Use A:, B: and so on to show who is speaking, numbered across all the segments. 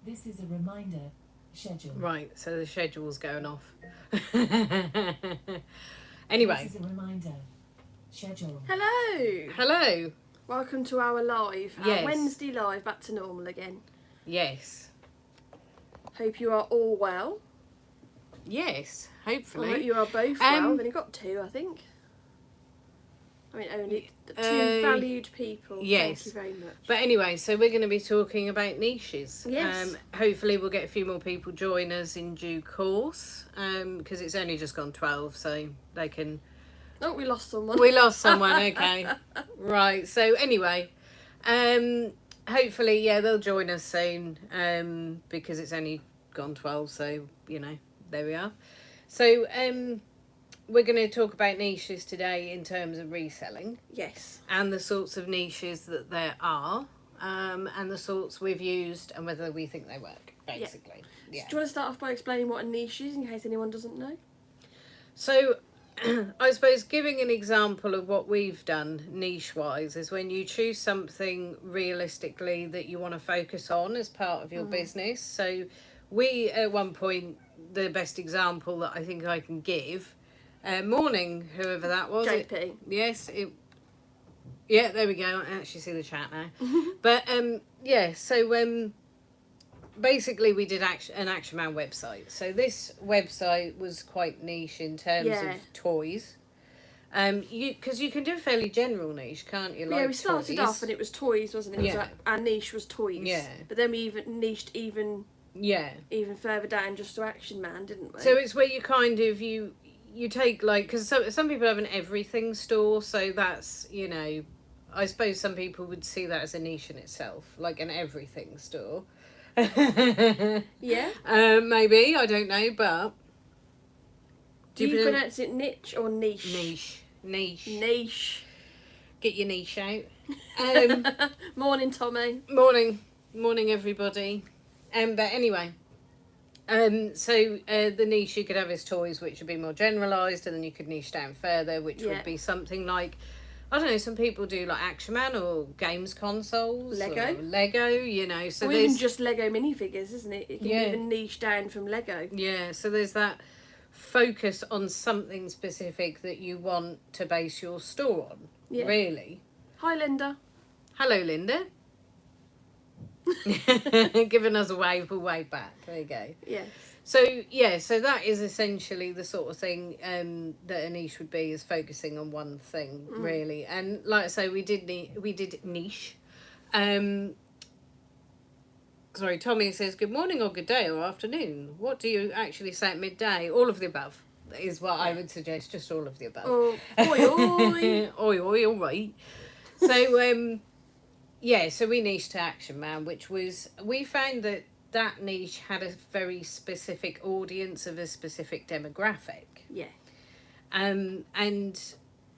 A: This is a reminder. Schedule.
B: Right, so the schedule's going off. Anyway.
A: This is a reminder. Schedule.
C: Hello.
B: Hello.
C: Welcome to our live.
B: Yes.
C: Our Wednesday live, back to normal again.
B: Yes.
C: Hope you are all well.
B: Yes,
C: I
B: hopefully.
C: hope you are both well. We've only got two, I think. I mean, only two valued people.
B: Yes.
C: Thank you very much.
B: But anyway, so we're going to be talking about niches.
C: Yes.
B: Hopefully we'll get a few more people join us in due course, because it's only just gone 12, so they can...
C: Oh, we lost someone.
B: We lost someone, okay. Right, so anyway, hopefully, yeah, they'll join us soon, because it's only gone 12, so, you know, there we are. So, we're going to talk about niches today in terms of reselling.
C: Yes.
B: And the sorts of niches that there are, and the sorts we've used and whether we think they work, basically. Yeah.
C: So do you want to start off by explaining what a niche is in case anyone doesn't know?
B: So, I suppose giving an example of what we've done niche-wise is when you choose something realistically that you want to focus on as part of your business. So, we, at one point, the best example that I think I can give... morning, whoever that was.
C: JP.
B: Yes. Yeah, there we go. I actually see the chat now. But, yeah, so basically we did an Action Man website. So this website was quite niche in terms of toys. Because you can do a fairly general niche, can't you? Like
C: yeah, we started
B: toys.
C: off and it was toys, wasn't it? It was like, our niche was toys.
B: Yeah.
C: But then we even niched even further down just to Action Man, didn't we?
B: So it's where you kind of, you take like, because some people have an everything store, so that's, you know, I suppose some people would see that as a niche in itself, like an everything store.
C: Yeah.
B: Maybe, I don't know, but...
C: Do you pronounce it niche or niche?
B: Niche. Get your niche out.
C: Morning, Tommy.
B: Morning, everybody. But anyway... so the niche you could have is toys, which would be more generalised, and then you could niche down further, which would be something like, I don't know, some people do like Action Man or games consoles. Lego, you know. So
C: or even just Lego minifigures, isn't it? It can even niche down from Lego.
B: Yeah, so there's that focus on something specific that you want to base your store on, really.
C: Hi, Linda.
B: Hello, Linda. Giving us a wave, we'll wave back. There you go.
C: Yes.
B: So that is essentially the sort of thing that a niche would be, is focusing on one thing, really. And like I say, we did niche. Sorry, Tommy says, good morning or good day or afternoon. What do you actually say at midday? All of the above is what I would suggest, just all of the above.
C: Oh, oi, oi.
B: Oi, all right. So, yeah, so we niched to Action Man, which was, we found that niche had a very specific audience of a specific demographic.
C: Yeah.
B: And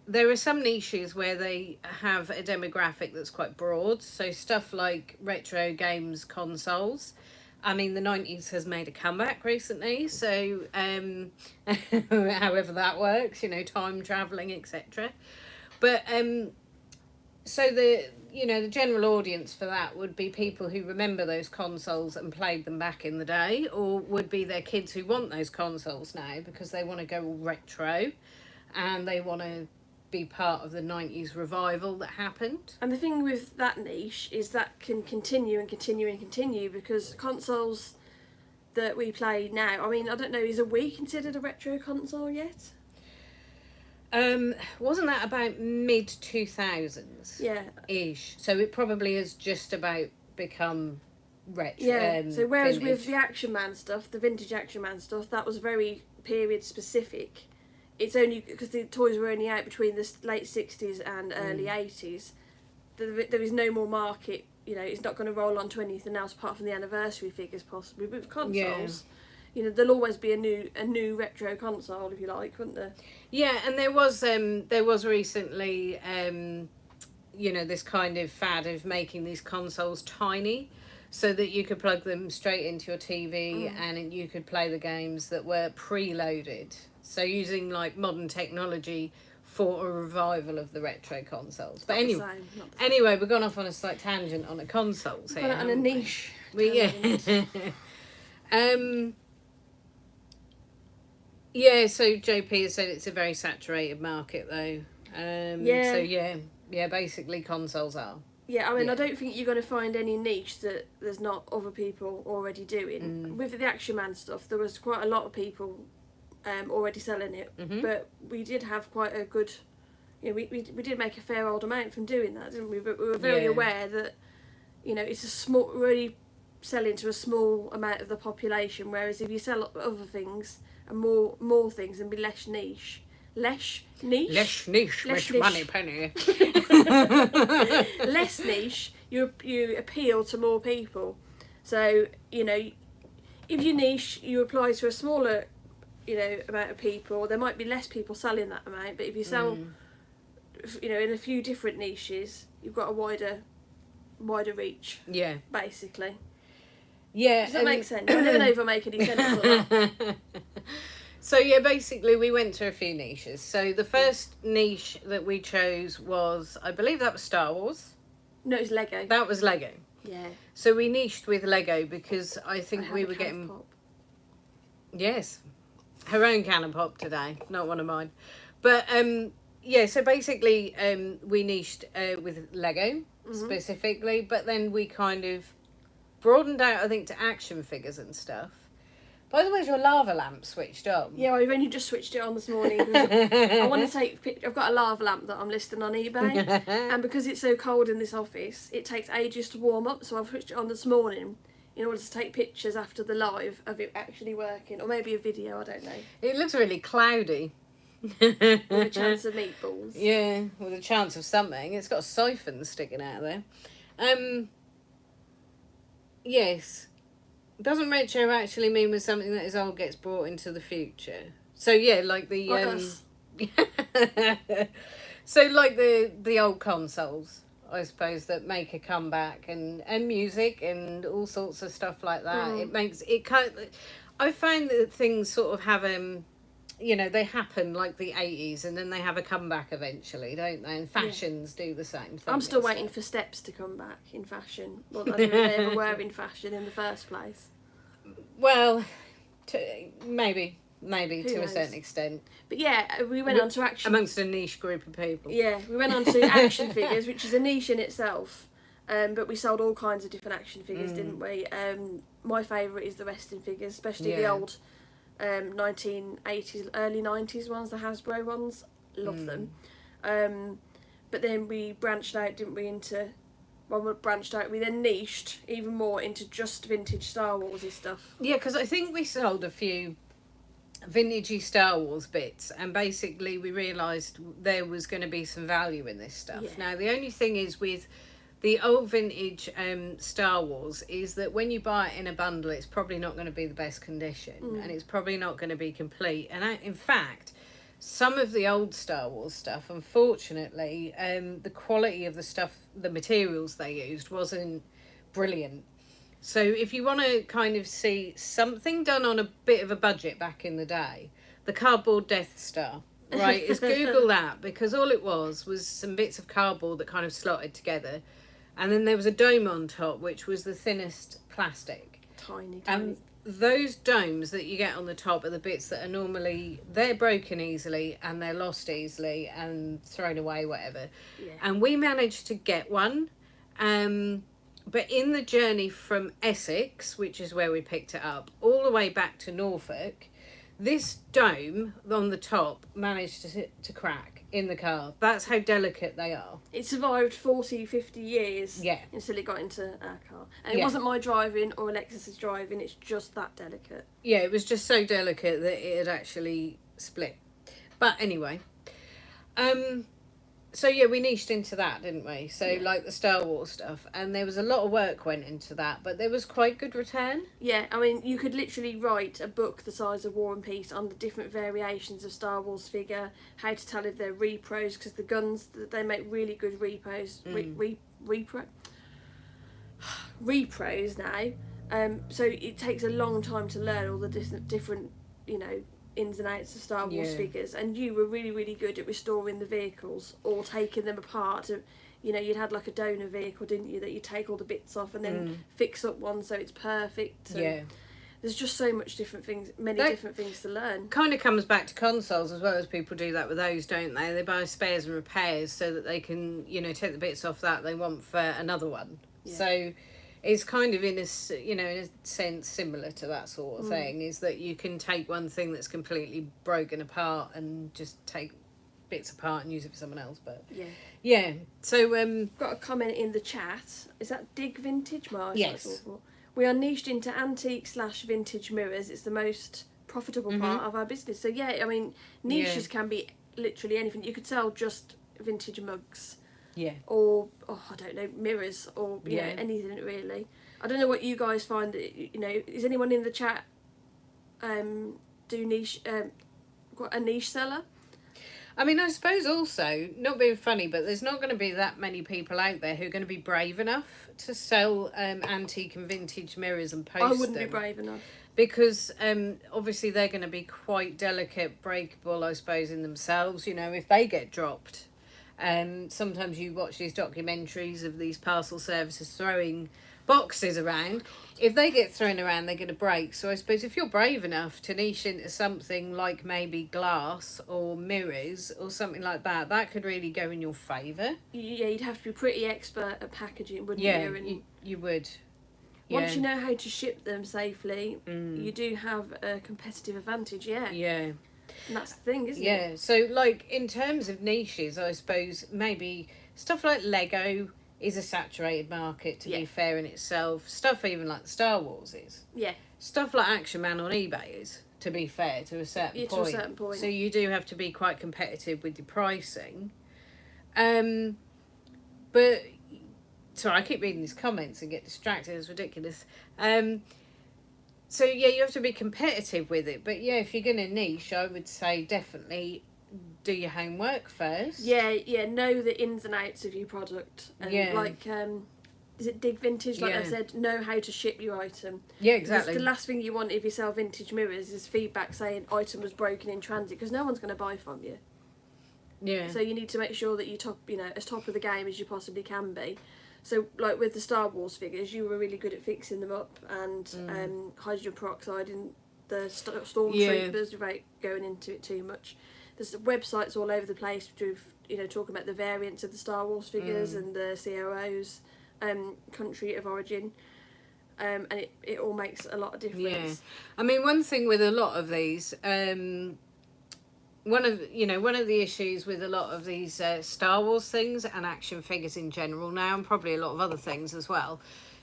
B: there are some niches where they have a demographic that's quite broad. So stuff like retro games consoles. I mean, the 90s has made a comeback recently. So however that works, you know, time travelling, etc. But so the general audience for that would be people who remember those consoles and played them back in the day, or would be their kids who want those consoles now because they want to go all retro and they want to be part of the 90s revival that happened.
C: And the thing with that niche is that can continue and continue and continue, because consoles that we play now, I mean, I don't know, is a Wii considered a retro console yet?
B: Wasn't that about mid 2000s?
C: Yeah.
B: Ish. So it probably has just about become retro.
C: Yeah. So whereas
B: vintage.
C: with the Action Man stuff, the vintage Action Man stuff, that was very period specific. It's only because the toys were only out between the late 60s and early 80s. There is no more market. You know, it's not going to roll on to anything else apart from the anniversary figures, possibly. But with consoles, you know, there'll always be a new retro console, if you like, wouldn't there?
B: Yeah, and there was recently, you know, this kind of fad of making these consoles tiny, so that you could plug them straight into your TV and you could play the games that were preloaded. So using like modern technology for a revival of the retro consoles. But anyway, we've gone off on a slight tangent on a consoles here.
C: On a niche.
B: Yeah, so JP has said it's a very saturated market though. So basically consoles are.
C: Yeah, I mean, I don't think you're going to find any niche that there's not other people already doing. With the Action Man stuff, there was quite a lot of people already selling it, but we did have quite a good, we did make a fair old amount from doing that, didn't we? But we were very aware that, it's a small, really selling to a small amount of the population, whereas if you sell other things and more things and be less niche, less niche,
B: money penny.
C: less niche, you appeal to more people. So if you niche, you apply to a smaller amount of people. There might be less people selling that amount, but if you sell in a few different niches, you've got a wider reach.
B: Yeah,
C: basically.
B: Yeah,
C: does that make sense? I never know if I make any sense of that.
B: So yeah, basically we went to a few niches. So the first niche that we chose was, I believe that was Star Wars.
C: No, it was Lego.
B: That was Lego.
C: Yeah.
B: So we niched with Lego because I think we were
C: can
B: getting...
C: of pop.
B: Yes. Her own can of pop today, not one of mine. But so basically we niched with Lego specifically, but then we kind of broadened out, I think, to action figures and stuff. By the way, is your lava lamp switched on?
C: Yeah, I've only just switched it on this morning. I want to take. I've got a lava lamp that I'm listing on eBay, and because it's so cold in this office, it takes ages to warm up. So I've switched it on this morning in order to take pictures after the live of it actually working, or maybe a video. I don't know.
B: It looks really cloudy.
C: With a chance of meatballs.
B: Yeah, with a chance of something. It's got a siphon sticking out of there. Yes. Doesn't retro actually mean when something that is old gets brought into the future? So yeah, like the so like the old consoles, I suppose, that make a comeback, and music and all sorts of stuff like that. It makes it kind of, I find that things sort of have they happen like the 80s and then they have a comeback eventually, don't they? And fashions do the same thing.
C: I'm still waiting for steps to come back in fashion. Well, I don't know if they ever were in fashion in the first place.
B: Well, maybe
C: Who
B: to
C: knows?
B: a certain extent.
C: But yeah, we went on to action.
B: Amongst a niche group of people.
C: Yeah, we went on to action figures, which is a niche in itself. But we sold all kinds of different action figures, didn't we? My favourite is the wrestling figures, especially the old 1980s, early 90s ones, the Hasbro ones. Love them. But then we branched out, didn't we, we then niched even more into just vintage Star Warsy stuff.
B: Yeah, because I think we sold a few vintagey Star Wars bits, and basically we realised there was going to be some value in this stuff.
C: Yeah.
B: Now, the only thing is with the old vintage Star Wars is that when you buy it in a bundle, it's probably not going to be the best condition, and it's probably not going to be complete. And in fact, some of the old Star Wars stuff, unfortunately, the quality of the stuff, the materials they used wasn't brilliant. So if you want to kind of see something done on a bit of a budget back in the day, the cardboard Death Star, right, is Google that, because all it was some bits of cardboard that kind of slotted together, and then there was a dome on top, which was the thinnest plastic.
C: Tiny.
B: And those domes that you get on the top are the bits that are normally, they're broken easily and they're lost easily and thrown away, whatever.
C: Yeah.
B: And we managed to get one. But in the journey from Essex, which is where we picked it up, all the way back to Norfolk, this dome on the top managed to crack in the car. That's how delicate they are.
C: It survived 40, 50 years
B: Yeah.
C: until it got into our car. And it wasn't my driving or Alexis's driving, it's just that delicate.
B: Yeah, it was just so delicate that it had actually split. But anyway, so yeah, we niched into that, didn't we? So like the Star Wars stuff, and there was a lot of work went into that, but there was quite good return.
C: Yeah, I mean, you could literally write a book the size of War and Peace on the different variations of Star Wars figure, how to tell if they're repros, because the guns, they make really good repros, repros now. So it takes a long time to learn all the different, ins and outs of Star Wars figures, and you were really, really good at restoring the vehicles or taking them apart you know, you'd had like a donor vehicle, didn't you, that you take all the bits off and then fix up one so it's perfect. And
B: Yeah.
C: there's just so much different things, different things to learn.
B: Kind of comes back to consoles as well, as people do that with those, don't they? They buy spares and repairs so that they can, you know, take the bits off that they want for another one.
C: Yeah.
B: So it's kind of in a, you know, in a sense similar to that sort of thing, is that you can take one thing that's completely broken apart and just take bits apart and use it for someone else. But yeah. So
C: got a comment in the chat. Is that Dig Vintage, Mark?
B: Yes.
C: We are niched into antique/vintage mirrors. It's the most profitable part of our business. So yeah, I mean, niches can be literally anything. You could sell just vintage mugs.
B: Yeah.
C: Or I don't know, mirrors, or you know, anything really. I don't know what you guys find. You know, is anyone in the chat do niche a niche seller?
B: I mean, I suppose also, not being funny, but there's not going to be that many people out there who are going to be brave enough to sell antique and vintage mirrors and post them.
C: I wouldn't be brave enough.
B: Because obviously they're going to be quite delicate, breakable, I suppose, in themselves, you know, if they get dropped. Sometimes you watch these documentaries of these parcel services throwing boxes around. If they get thrown around, they're going to break. So I suppose if you're brave enough to niche into something like maybe glass or mirrors or something like that, that could really go in your favour.
C: Yeah, you'd have to be pretty expert at packaging, wouldn't
B: you?
C: And
B: you would.
C: Once you know how to ship them safely, you do have a competitive advantage,
B: Yeah.
C: And that's the thing, isn't it?
B: Yeah, so like in terms of niches, I suppose maybe stuff like Lego is a saturated market, to be fair in itself. Stuff even like Star Wars is.
C: Yeah.
B: Stuff like Action Man on eBay is, to be fair, to a certain point.
C: To a certain point.
B: So you do have to be quite competitive with your pricing. But sorry, I keep reading these comments and get distracted. It's ridiculous. So yeah, you have to be competitive with it. But yeah, if you're going to niche, I would say definitely do your homework first.
C: Yeah, know the ins and outs of your product. And like, is it Dig Vintage? Like I said, know how to ship your item.
B: Yeah, exactly.
C: Because the last thing you want if you sell vintage mirrors is feedback saying item was broken in transit, because no one's going to buy from you.
B: Yeah.
C: So you need to make sure that you're as top of the game as you possibly can be. So, like with the Star Wars figures, you were really good at fixing them up and hydrogen peroxide in the stormtroopers without going into it too much. There's websites all over the place talking about the variants of the Star Wars figures and the COOs, country of origin, and it all makes a lot of difference.
B: Yeah, I mean, one thing with a lot of these, one of the issues with a lot of these Star Wars things and action figures in general now, and probably a lot of other things as well,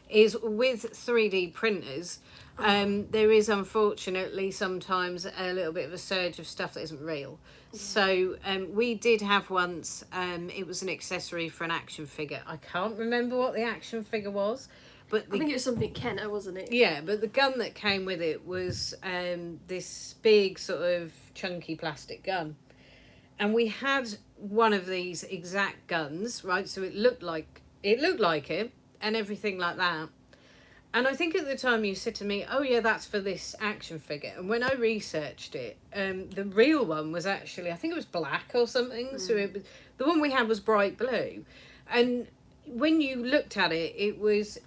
B: is with 3D printers. There is unfortunately sometimes a little bit of a surge of stuff that isn't real. So we did have once, it was an accessory for an action figure. I can't remember what the action figure was, but
C: I think it was something Kenner, wasn't it?
B: Yeah, but the gun that came with it was this big sort of chunky plastic gun. And we had one of these exact guns, right? So it looked like it and everything like that. And I think at the time you said to me, oh yeah, that's for this action figure. And when I researched it, the real one was actually, I think it was black or something. So the one we had was bright blue. And when you looked at it, it was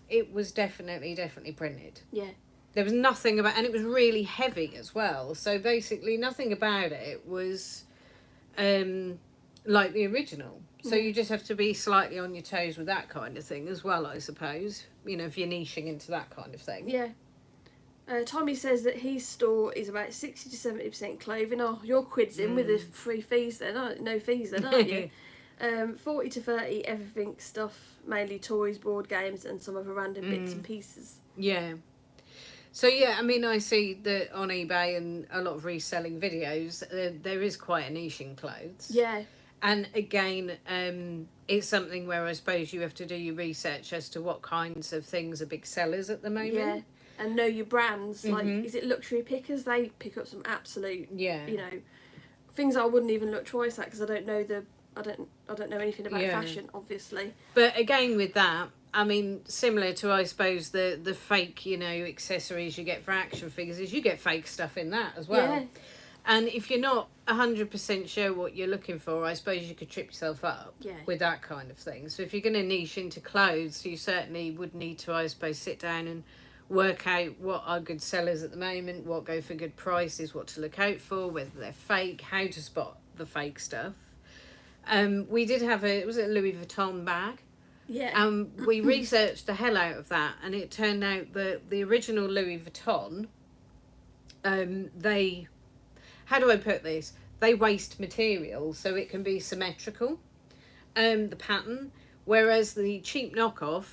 B: definitely printed.
C: Yeah.
B: There was nothing about, and it was really heavy as well. So basically nothing about it was like the original. So you just have to be slightly on your toes with that kind of thing as well, I suppose. You know, if you're niching into that kind of thing.
C: Yeah. Tommy says that his store is about 60 to 70% clothing. Oh, you're quids in with the free fees then, no fees then, aren't you? 40 to 30 everything stuff, mainly toys, board games, and some other random bits and pieces.
B: Yeah. So yeah, I mean, I see that on eBay and a lot of reselling videos, there is quite a niche in clothes.
C: Yeah.
B: And again, it's something where I suppose you have to do your research as to what kinds of things are big sellers at the moment.
C: Yeah, and know your brands. Like, is it Luxury Pickers? They pick up some absolute, things I wouldn't even look twice at because I don't know I don't know anything about fashion, obviously.
B: But again, with that, I mean, similar to, I suppose, the fake, accessories you get for action figures, is you get fake stuff in that as well.
C: Yeah.
B: And if you're not 100% sure what you're looking for, I suppose you could trip yourself up with that kind of thing. So if you're going to niche into clothes, you certainly would need to, I suppose, sit down and work out what are good sellers at the moment, what go for good prices, what to look out for, whether they're fake, how to spot the fake stuff. We did have a Louis Vuitton bag.
C: Yeah.
B: We researched the hell out of that, and it turned out that the original Louis Vuitton, they, how do I put this? They waste material so it can be symmetrical, the pattern, whereas the cheap knockoff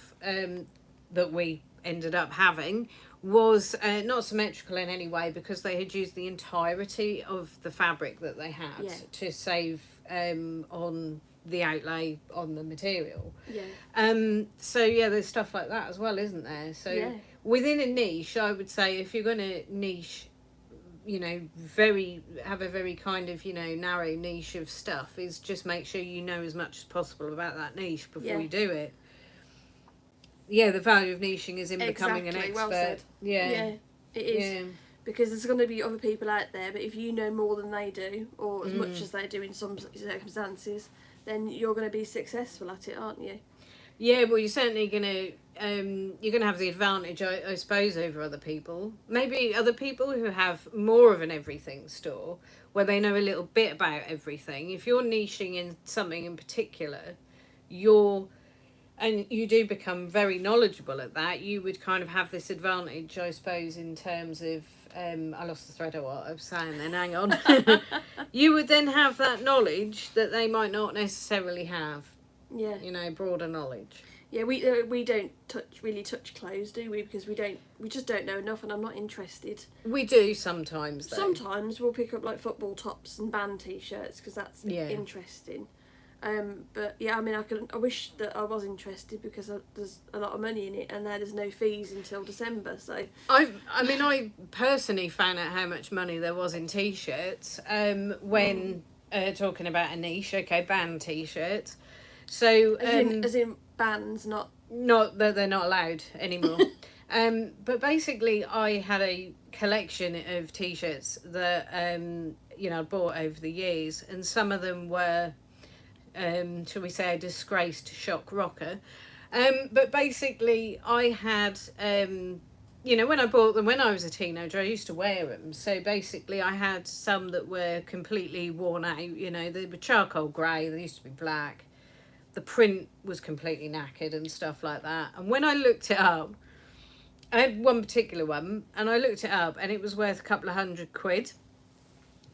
B: that we ended up having was not symmetrical in any way, because they had used the entirety of the fabric that they had to save on the outlay on the material. So yeah, there's stuff like that as well, isn't there? So within a niche, I would say if you're going to niche, you know, have a very kind of, you know, narrow niche of stuff, is just make sure you know as much as possible about that niche before you do it. Yeah, the value of niching is in becoming an expert.
C: Well said. Yeah, it is. Because there's going to be other people out there, but if you know more than they do, or as much as they do in some circumstances, then you're going to be successful at it, aren't you?
B: Yeah, well, you're certainly going to have the advantage, I suppose, over other people. Maybe other people who have more of an everything store, where they know a little bit about everything. If you're niching in something in particular, and you do become very knowledgeable at that, you would kind of have this advantage, I suppose, in terms of, I lost the thread of what I was saying then, hang on. You would then have that knowledge that they might not necessarily have.
C: Yeah.
B: You know, broader knowledge.
C: Yeah, we don't really touch clothes, do we? Because we just don't know enough, and I'm not interested.
B: We do sometimes, though.
C: Sometimes we'll pick up like football tops and band t-shirts because that's interesting. But yeah, I mean, I wish that I was interested, because there's a lot of money in it, and there's no fees until December. So
B: I personally found out how much money there was in t-shirts when talking about a niche. Okay, band t-shirts. So
C: as in bands, not
B: that they're not allowed anymore. But basically, I had a collection of t-shirts that I bought over the years, and some of them were, shall we say, a disgraced shock rocker. But basically, I had, when I bought them when I was a teenager, I used to wear them. So basically, I had some that were completely worn out. You know, they were charcoal grey. They used to be black. The print was completely knackered and stuff like that. And when I looked it up, I had one particular one, and I looked it up, and it was worth a couple of £100.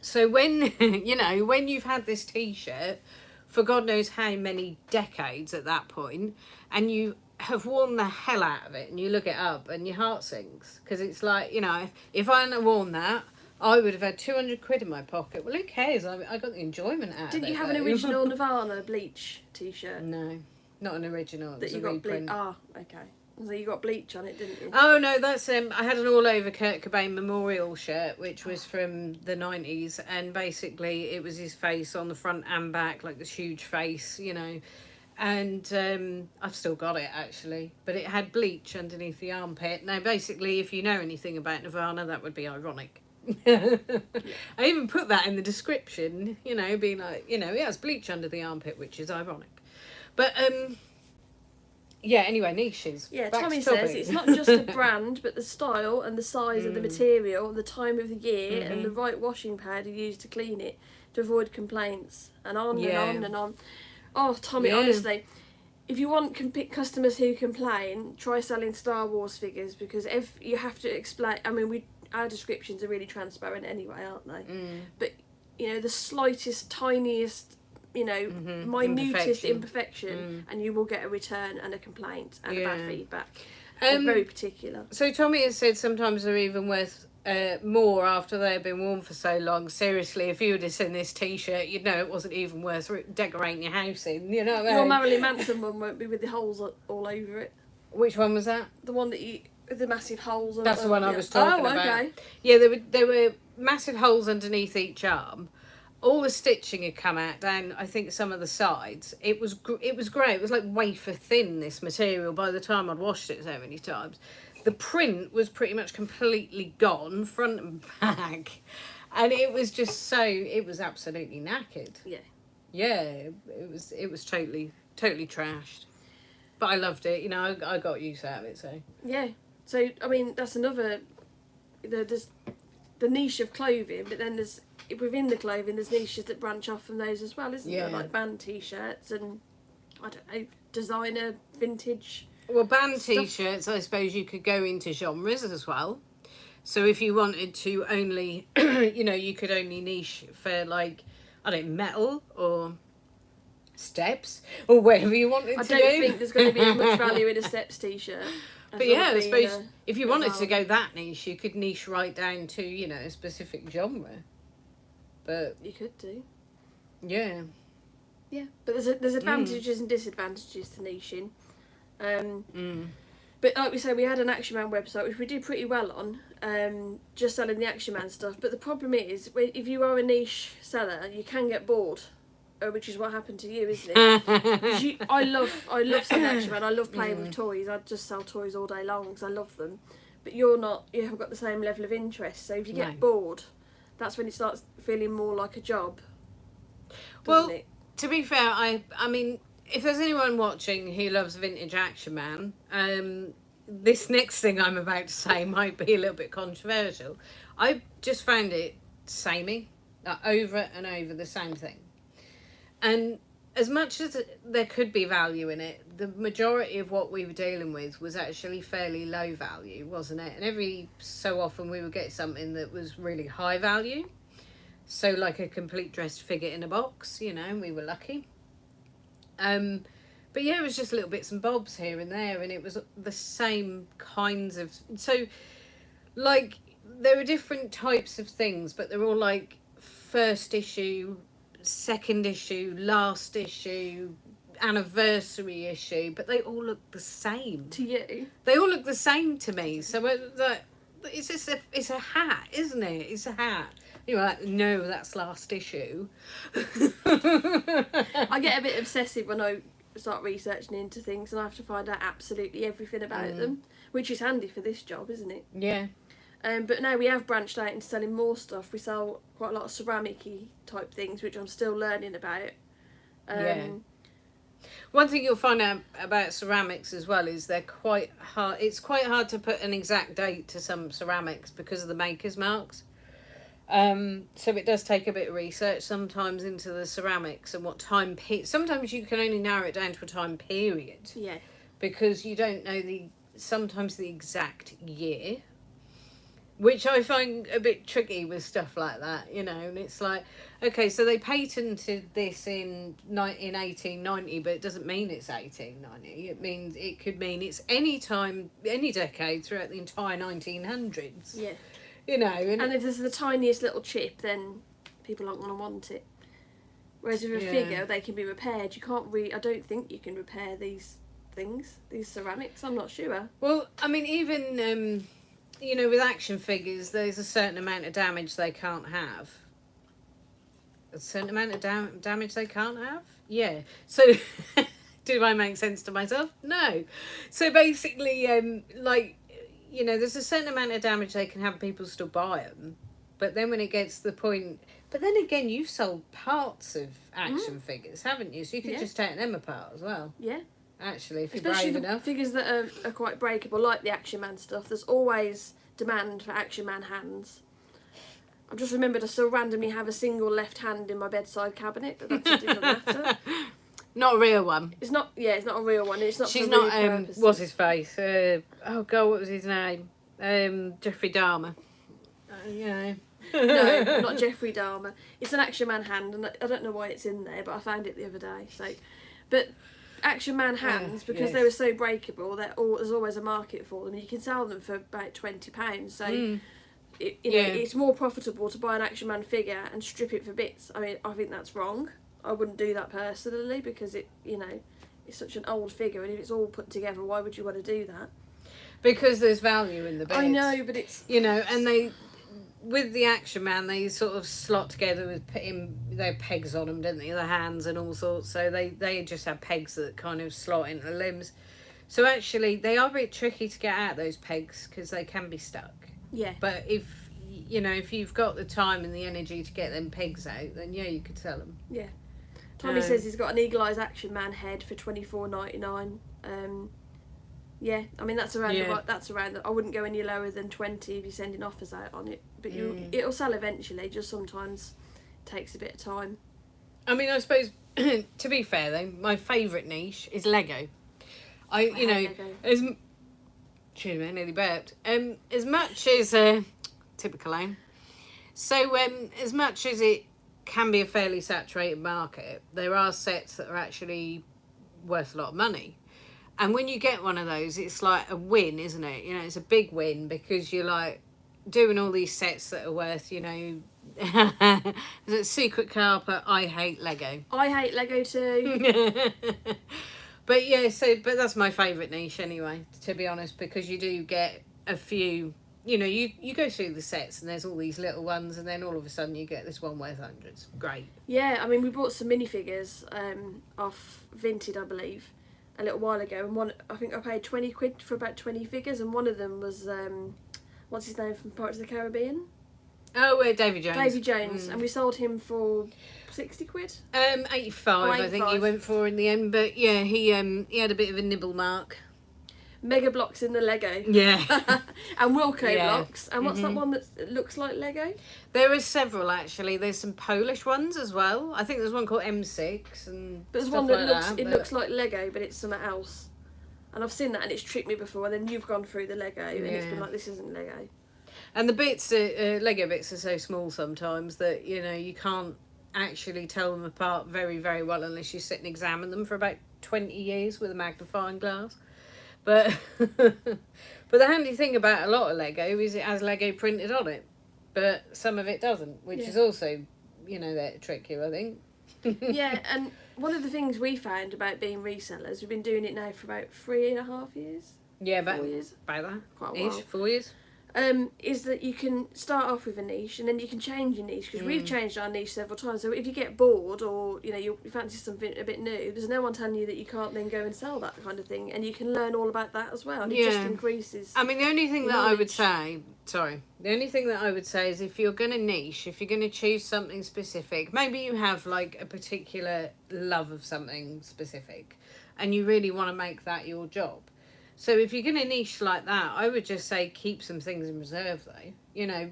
B: So when, when you've had this t-shirt for God knows how many decades at that point, and you have worn the hell out of it, and you look it up and your heart sinks, because it's like, if I hadn't worn that, I would have had £200 in my pocket. Well, who cares? I got the enjoyment out of it.
C: Didn't you have an original Nirvana bleach t-shirt?
B: No, not an original.
C: That you got bleach. Ah, okay. So you got bleach on it, didn't you?
B: Oh no, that's I had an all over Kurt Cobain memorial shirt, which was from the 90s, and basically it was his face on the front and back, like this huge face, and I've still got it actually, but it had bleach underneath the armpit. Now basically, if you know anything about Nirvana, that would be ironic. I even put that in the description, being like, it has bleach under the armpit, which is ironic. But anyway, niches.
C: Yeah, Tommy says it's not just the brand, but the style and the size of the material, the time of the year, and the right washing powder used to clean it to avoid complaints, and on and on and on. Oh, Tommy, honestly, if you want customers who complain, try selling Star Wars figures, because if you have to explain, our descriptions are really transparent anyway, aren't they? But the slightest, tiniest, minutest imperfection, and you will get a return and a complaint and a bad feedback. They're very particular.
B: So Tommy has said sometimes they're even worth more after they've been worn for so long. Seriously, if you would have seen this t-shirt, you'd know it wasn't even worth decorating your house in. You know what I mean?
C: Your Marilyn Manson one won't be with the holes all over it.
B: Which one was that?
C: The one that the massive holes.
B: That's the one I was talking about.
C: Okay.
B: Yeah, there were massive holes underneath each arm. All the stitching had come out down, I think, some of the sides. It was great. It was like wafer thin, this material, by the time I'd washed it so many times. The print was pretty much completely gone, front and back. And it was just so, it was absolutely knackered.
C: Yeah.
B: Yeah, it was totally trashed. But I loved it, you know, I got use out of it, so.
C: Yeah. So, I mean, that's another, there's the niche of clothing, but then there's, within the clothing, there's niches that branch off from those as well, isn't there? Like band t-shirts and, I don't know, designer, vintage.
B: Well, band
C: stuff.
B: t-shirts, I suppose you could go into genres as well. So if you wanted to only, you know, you could only niche for, like, I don't know, metal or steps or whatever you wanted to do.
C: I don't think there's going to be as much value in a Steps t-shirt.
B: But yeah, I suppose if you wanted to go that niche, you could niche right down to, you know, a specific genre. But
C: you could do.
B: Yeah.
C: Yeah, but there's advantages and disadvantages to niching. But like we said, we had an Action Man website, which we did pretty well on, just selling the Action Man stuff. But the problem is, if you are a niche seller, you can get bored, which is what happened to you, isn't it? I love selling Action Man. I love playing with toys. I just sell toys all day long because I love them. But you haven't got the same level of interest. So if you get bored, that's when it starts feeling more like a job. Doesn't it?
B: To be fair, I mean, if there's anyone watching who loves vintage Action Man, this next thing I'm about to say might be a little bit controversial. I just found it samey, over and over the same thing. And as much as there could be value in it, the majority of what we were dealing with was actually fairly low value, wasn't it? And every so often we would get something that was really high value. So like a complete dressed figure in a box, you know, we were lucky. But yeah, it was just little bits and bobs here and there, and it was the same kinds of... So, like, there are different types of things, but they're all like first issue, second issue, last issue, anniversary issue, but they all look the same.
C: To you?
B: They all look the same to me. So it's just it's a hat, isn't it? It's a hat. You're like, no, that's last issue.
C: I get a bit obsessive when I start researching into things and I have to find out absolutely everything about them, which is handy for this job, isn't it?
B: Yeah.
C: But now we have branched out into selling more stuff. We sell quite a lot of ceramic-y type things, which I'm still learning about.
B: Yeah. One thing you'll find out about ceramics as well is they're quite hard. It's quite hard to put an exact date to some ceramics because of the maker's marks. So it does take a bit of research sometimes into the ceramics and what time sometimes you can only narrow it down to a time period.
C: Yeah.
B: Because you don't know sometimes the exact year, which I find a bit tricky with stuff like that, you know. And it's like, okay, so they patented this in 1890, but it doesn't mean it's 1890. It could mean it's any time, any decade throughout the entire 1900s.
C: Yeah.
B: You know,
C: and if there's the tiniest little chip, then people aren't going to want it. Whereas with a figure, they can be repaired. You can't I don't think you can repair these things, these ceramics. I'm not sure.
B: Well, I mean, even you know, with action figures, there's a certain amount of damage they can't have. A certain amount of damage they can't have. Yeah. So, do I make sense to myself? No. So basically, like, you know, there's a certain amount of damage they can have, people still buy them. But then when it gets to the point... But then again, you've sold parts of action figures, haven't you? So you could just take them apart as well.
C: Yeah.
B: Actually, if
C: especially
B: you're brave enough.
C: Figures that are quite breakable, like the Action Man stuff, there's always demand for Action Man hands. I've just remembered I still randomly have a single left hand in my bedside cabinet, but that's a different matter.
B: Not a real one.
C: It's not a real one. It's not.
B: She's
C: for
B: not.
C: real purposes.
B: What's his face? Oh God, what was his name? Jeffrey Dahmer. You know.
C: No, not Jeffrey Dahmer. It's an Action Man hand, and I don't know why it's in there, but I found it the other day. So, but Action Man hands, because they were so breakable, there's always a market for them. You can sell them for about £20. So, it's more profitable to buy an Action Man figure and strip it for bits. I mean, I think that's wrong. I wouldn't do that personally because it's such an old figure, and if it's all put together, why would you want to do that?
B: Because there's value in the bits.
C: I know, but it's...
B: You know, and with the Action Man, they sort of slot together with they have pegs on them, don't they? The hands and all sorts. So they just have pegs that kind of slot into the limbs. So actually, they are a bit tricky to get out, those pegs, because they can be stuck.
C: Yeah.
B: But if you know, if you've got the time and the energy to get them pegs out, then yeah, you could sell them.
C: Yeah. Tommy says he's got an Eagle Eyes Action Man head for $24.99. Yeah, I mean that's around.
B: Yeah.
C: That's around. I wouldn't go any lower than 20 if you're sending offers out on it. But it'll sell eventually. Just sometimes takes a bit of time.
B: I mean, I suppose to be fair though, my favourite niche is Lego. I
C: hate Lego.
B: Excuse me, I nearly burped. As much as typical aim. So as much as it can be a fairly saturated market, there are sets that are actually worth a lot of money. And when you get one of those, it's like a win, isn't it? You know, it's a big win because you're like doing all these sets that are worth, you know, is it Secret Carpet? I hate Lego.
C: I hate Lego too.
B: But yeah, but that's my favourite niche anyway, to be honest, because you do get a few, you know, you go through the sets and there's all these little ones and then all of a sudden you get this one worth hundreds. Great.
C: Yeah, I mean, we bought some minifigures off Vinted, I believe, a little while ago, and one, I think I paid 20 quid for about 20 figures, and one of them was what's his name from Pirates of the Caribbean?
B: Oh, Davy Jones.
C: Davy Jones, and we sold him for 60 quid.
B: 85, I think he went for in the end, but yeah, he had a bit of a nibble mark.
C: Mega blocks in the Lego.
B: Yeah.
C: And Wilco blocks. And what's that one that looks like Lego?
B: There are several actually. There's some Polish ones as well. I think there's one called M6 and
C: But there's
B: stuff
C: one that
B: like
C: looks like Lego, but it's something else. And I've seen that and it's tricked me before, and then you've gone through the Lego and it's been like, this isn't Lego.
B: And the bits, Lego bits are so small sometimes that, you know, you can't actually tell them apart very, very well unless you sit and examine them for about 20 years with a magnifying glass. But but the handy thing about a lot of Lego is it has Lego printed on it, but some of it doesn't, which is also, you know, there to trick you, I think.
C: Yeah, and one of the things we found about being resellers, we've been doing it now for about 3.5 years.
B: Yeah, about
C: 4 years.
B: About that.
C: Quite a while.
B: 4 years.
C: Is that you can start off with a niche and then you can change your niche, because we've changed our niche several times. So if you get bored or you know you fancy something a bit new, there's no one telling you that you can't then go and sell that kind of thing, and you can learn all about that as well, and it just increases.
B: I mean, the only thing that I would say, the only thing that I would say is if you're going to niche, if you're going to choose something specific, maybe you have like a particular love of something specific, and you really want to make that your job. So if you're going to niche like that, I would just say keep some things in reserve though. You know,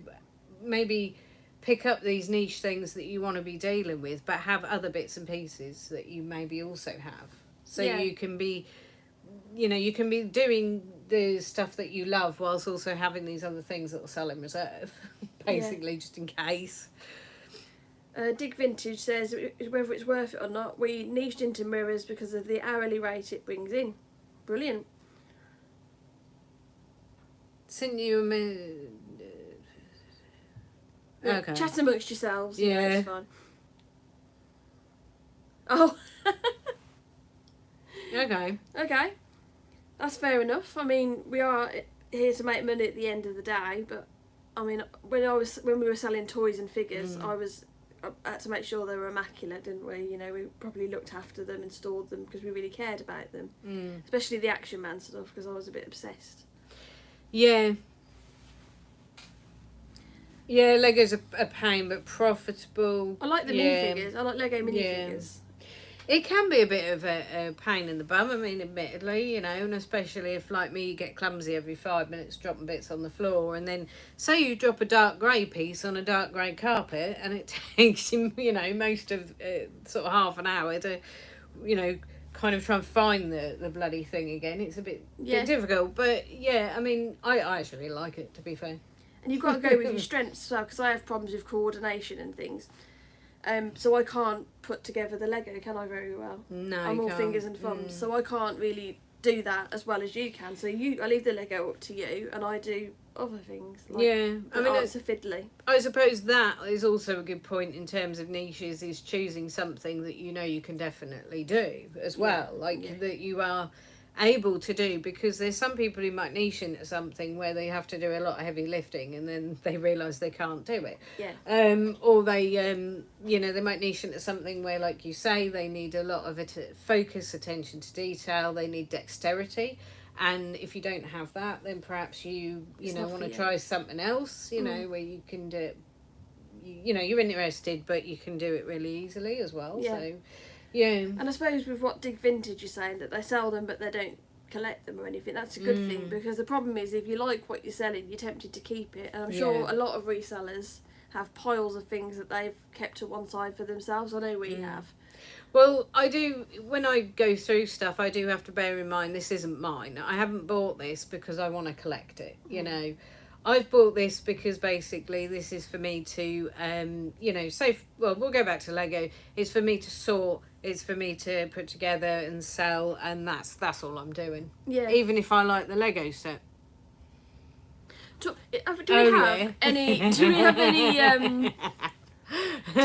B: maybe pick up these niche things that you want to be dealing with, but have other bits and pieces that you maybe also have. So you can be, you know, you can be doing the stuff that you love whilst also having these other things that will sell in reserve, basically, just in case.
C: Dig Vintage says whether it's worth it or not, we niched into mirrors because of the hourly rate it brings in. Brilliant.
B: Sent you okay.
C: Chat amongst yourselves.
B: Yeah.
C: It's fine. Oh. Okay. That's fair enough. I mean, we are here to make money at the end of the day, but I mean, when we were selling toys and figures, I had to make sure they were immaculate, didn't we? You know, we probably looked after them and stored them because we really cared about them, especially the Action Man stuff, because I was a bit obsessed.
B: Yeah. Yeah, Lego's a pain, but profitable.
C: I like the minifigures. I like Lego minifigures.
B: It can be a bit of a pain in the bum, I mean, admittedly, you know, and especially if, like me, you get clumsy every 5 minutes dropping bits on the floor, and then say you drop a dark grey piece on a dark grey carpet, and it takes you, you know, most of sort of half an hour to, you know, kind of try and find the bloody thing again. It's a bit difficult, but yeah, I mean, I actually like it, to be fair.
C: And you've got to go with your strengths as well, because I have problems with coordination and things. So I can't put together the Lego, can I, very well?
B: No,
C: I'm all fingers and thumbs, so I can't really do that as well as you can. So I leave the Lego up to you, and I do other things. Like
B: I mean,
C: it's a fiddly.
B: I suppose that is also a good point in terms of niches, is choosing something that you know you can definitely do as well, that you are able to do, because there's some people who might niche into something where they have to do a lot of heavy lifting and then they realise they can't do it. Or they you know, they might niche into something where, like you say, they need a lot of focus, attention to detail, they need dexterity, And if you don't have that, then perhaps you
C: It's
B: know
C: not
B: want
C: for
B: to
C: you.
B: try something else, you know, where you can do it. You know, you're interested, but you can do it really easily as well.
C: Yeah.
B: So, yeah.
C: And I suppose with what Dig Vintage is saying, that they sell them but they don't collect them or anything, that's a good thing, because the problem is if you like what you're selling, you're tempted to keep it. And I'm sure
B: Yeah.
C: a lot of resellers have piles of things that they've kept to one side for themselves. I know we have.
B: Well, I do, when I go through stuff, I do have to bear in mind this isn't mine. I haven't bought this because I want to collect it, you know. I've bought this because basically this is for me to, you know, well, we'll go back to Lego. It's for me to sort, it's for me to put together and sell, and that's all I'm doing.
C: Yeah.
B: Even if I like the Lego set.
C: Do we have any? Do we have any?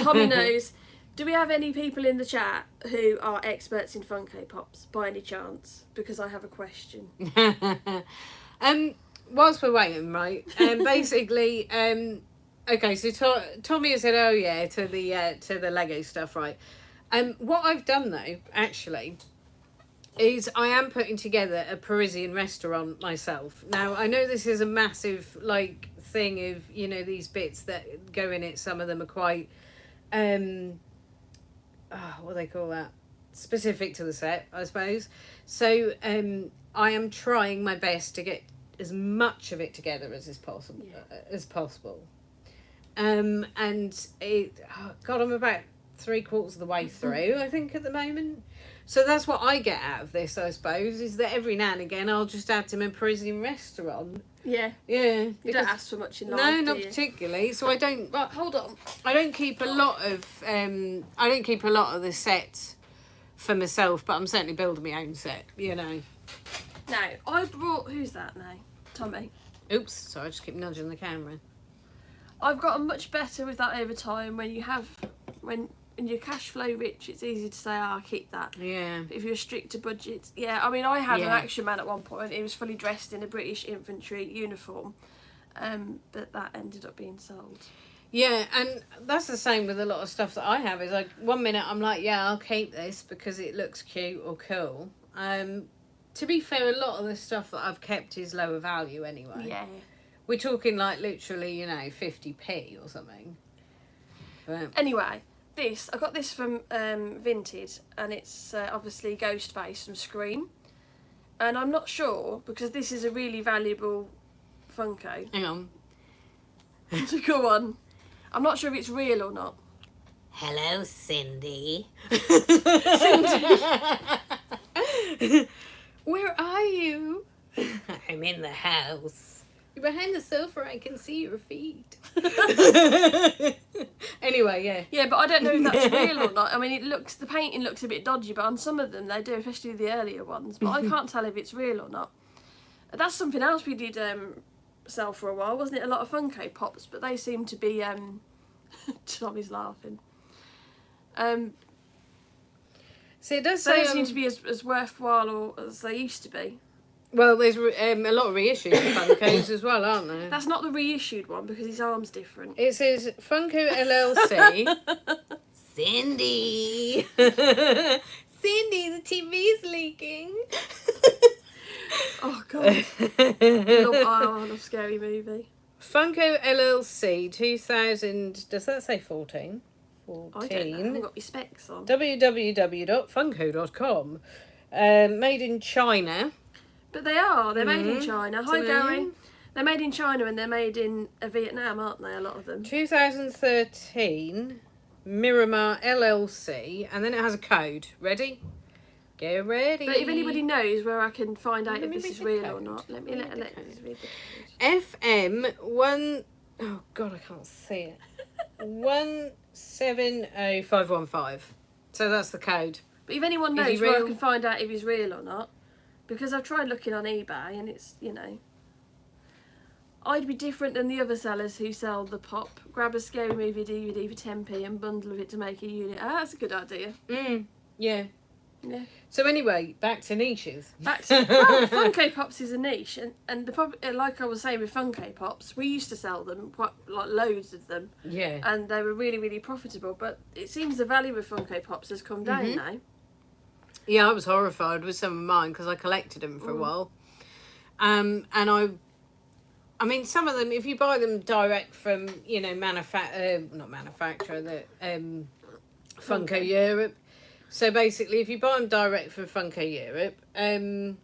C: Tommy knows. Do we have any people in the chat who are experts in Funko Pops by any chance? Because I have a question.
B: Whilst we're waiting, right? Basically, okay. So Tommy has said, "Oh yeah," to the Lego stuff, right? What I've done though, actually, is I am putting together a Parisian restaurant myself. Now I know this is a massive like thing of, you know, these bits that go in it. Some of them are quite, what do they call that? Specific to the set, I suppose. So I am trying my best to get as much of it together as is possible. And it, God, I'm about 3/4 of the way through, I think, at the moment. So that's what I get out of this, I suppose, is that every now and again I'll just add to my Parisian restaurant.
C: Yeah.
B: Yeah.
C: You don't ask for much in life.
B: No,
C: do
B: not
C: you?
B: particularly. So I don't.
C: Right, hold on.
B: I don't keep a lot of. I don't keep a lot of the sets for myself, but I'm certainly building my own set. You know.
C: Now, I brought. Who's that now? Tommy.
B: Oops, sorry, I just keep nudging the camera.
C: I've gotten much better with that over time. When you're cash flow rich, it's easy to say, I'll keep that.
B: Yeah.
C: But if you're strict to budgets, yeah. I mean, I had an
B: Yeah.
C: action man at one point. He was fully dressed in a British infantry uniform, but that ended up being sold.
B: Yeah, and that's the same with a lot of stuff that I have. Is like one minute I'm like, yeah, I'll keep this because it looks cute or cool. To be fair, a lot of the stuff that I've kept is lower value anyway.
C: Yeah.
B: We're talking like literally, you know, 50p or something. But
C: Anyway, I got this from Vinted, and it's obviously Ghostface from Scream. And I'm not sure, because this is a really valuable Funko.
B: hang on.
C: So go on. I'm not sure if it's real or not.
B: Hello, Cindy. Where are you? I'm in the house. You're behind the sofa. I can see your feet. Anyway, yeah.
C: Yeah, but I don't know if that's real or not. I mean, the painting looks a bit dodgy, but on some of them they do, especially the earlier ones. But I can't tell if it's real or not. That's something else we did sell for a while, wasn't it? A lot of Funko Pops, but they seem to be. Tommy's laughing.
B: So it does
C: They
B: say
C: don't seem to be as worthwhile as they used to be.
B: well, there's a lot of reissues of Funkos as well, aren't there?
C: That's not the reissued one because his arm's different.
B: It says Funko LLC. Cindy. Cindy, the TV's leaking.
C: Oh god. I love Scary Movie.
B: Funko LLC 2000. Does that say 14?
C: I don't know. I haven't got my specs on.
B: www.funko.com. Made in China.
C: But they are. They're made in China. Hi,
B: So-
C: Gary. They're made in China and they're made in Vietnam, aren't they? A lot of them.
B: 2013. Miramar LLC. And then it has a code. Ready? Get ready.
C: But if anybody knows where I can find out
B: Let
C: if
B: me
C: this
B: read
C: is
B: the
C: real
B: code.
C: or not, let me
B: Read the
C: let
B: code.
C: us read the code.
B: FM1. Oh God, I can't see it. 170515. So that's the code.
C: But if anyone
B: Is he
C: knows where I
B: real?
C: can find out if he's real or not, because I've tried looking on eBay and it's, you know, I'd be different than the other sellers who sell the pop. Grab a Scary Movie DVD for 10p and bundle of it to make a unit. Ah, that's a good idea.
B: Yeah.
C: Yeah.
B: So anyway, back to niches.
C: Back to well, Funko Pops is a niche, and the like I was saying with Funko Pops, we used to sell them quite like loads of them,
B: Yeah.
C: and they were really really profitable. But it seems the value of Funko Pops has come down now.
B: Yeah, I was horrified with some of mine because I collected them for a while. And I mean, some of them, if you buy them direct from, you know, not manufacturer, the Funko Europe. So basically, if you buy them direct from Funko Europe, Funko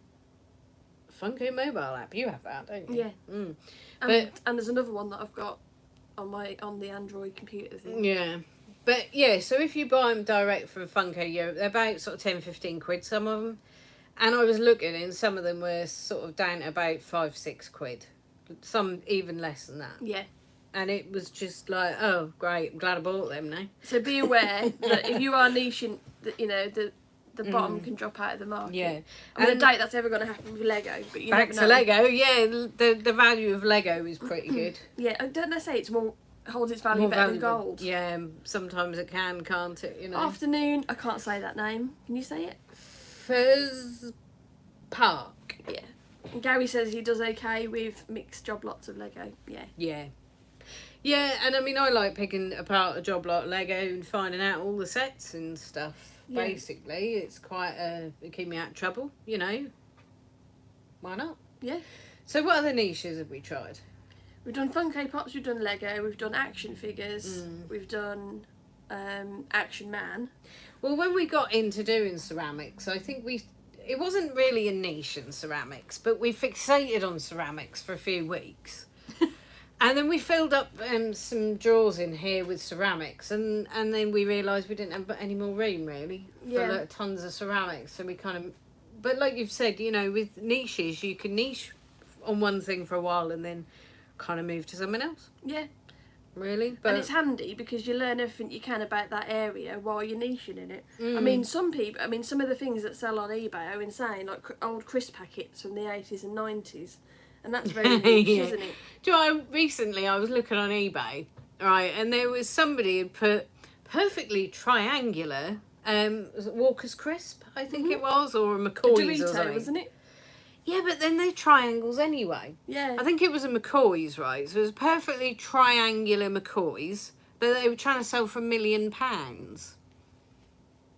B: mobile app, you have that, don't you?
C: Yeah.
B: Mm.
C: And there's another one that I've got on the Android computer thing.
B: Yeah. But yeah, so if you buy them direct from Funko Europe, they're about sort of 10-15 quid, some of them. And I was looking, and some of them were sort of down to about 5-6 quid. Some even less than that.
C: Yeah.
B: And it was just like, oh, great, I'm glad I bought them now.
C: So be aware that if you are niching, you know, the bottom can drop out of the market.
B: Yeah.
C: I mean, I doubt that's ever going to happen with Lego, but you
B: Back
C: never
B: to
C: know.
B: Lego, yeah, the value of Lego is pretty good.
C: Yeah, and don't they say it's more holds its value
B: More
C: better
B: valuable.
C: than gold?
B: Yeah, sometimes it can, can't it? You know.
C: Afternoon, I can't say that name. Can you say it?
B: Fuzz Park.
C: Yeah. And Gary says he does okay with mixed job lots of Lego. Yeah.
B: Yeah. Yeah, and I mean, I like picking apart a job lot of Lego and finding out all the sets and stuff.
C: Yeah.
B: Basically, it's quite it keep me out of trouble, you know. Why not?
C: Yeah.
B: So what other niches have we tried?
C: We've done Funko Pops, we've done Lego, we've done action figures, we've done Action Man.
B: Well, when we got into doing ceramics, I think it wasn't really a niche in ceramics, but we fixated on ceramics for a few weeks. And then we filled up some drawers in here with ceramics, and then we realised we didn't have any more room, really, for tons of ceramics. So we kind of... But like you've said, you know, with niches, you can niche on one thing for a while and then kind of move to something else.
C: Yeah.
B: Really? But
C: And it's handy because you learn everything you can about that area while you're niching in it. I mean, some of the things that sell on eBay are insane, like old crisp packets from the 80s and 90s. And that's very niche, isn't it?
B: Do you know, recently I was looking on eBay, right, and there was somebody who put perfectly triangular was it Walker's Crisp, I think it was, or a McCoy's or something.
C: wasn't it?
B: Yeah, but then they're triangles anyway.
C: Yeah.
B: I think it was a McCoy's, right? So it was perfectly triangular McCoy's, but they were trying to sell for £1 million.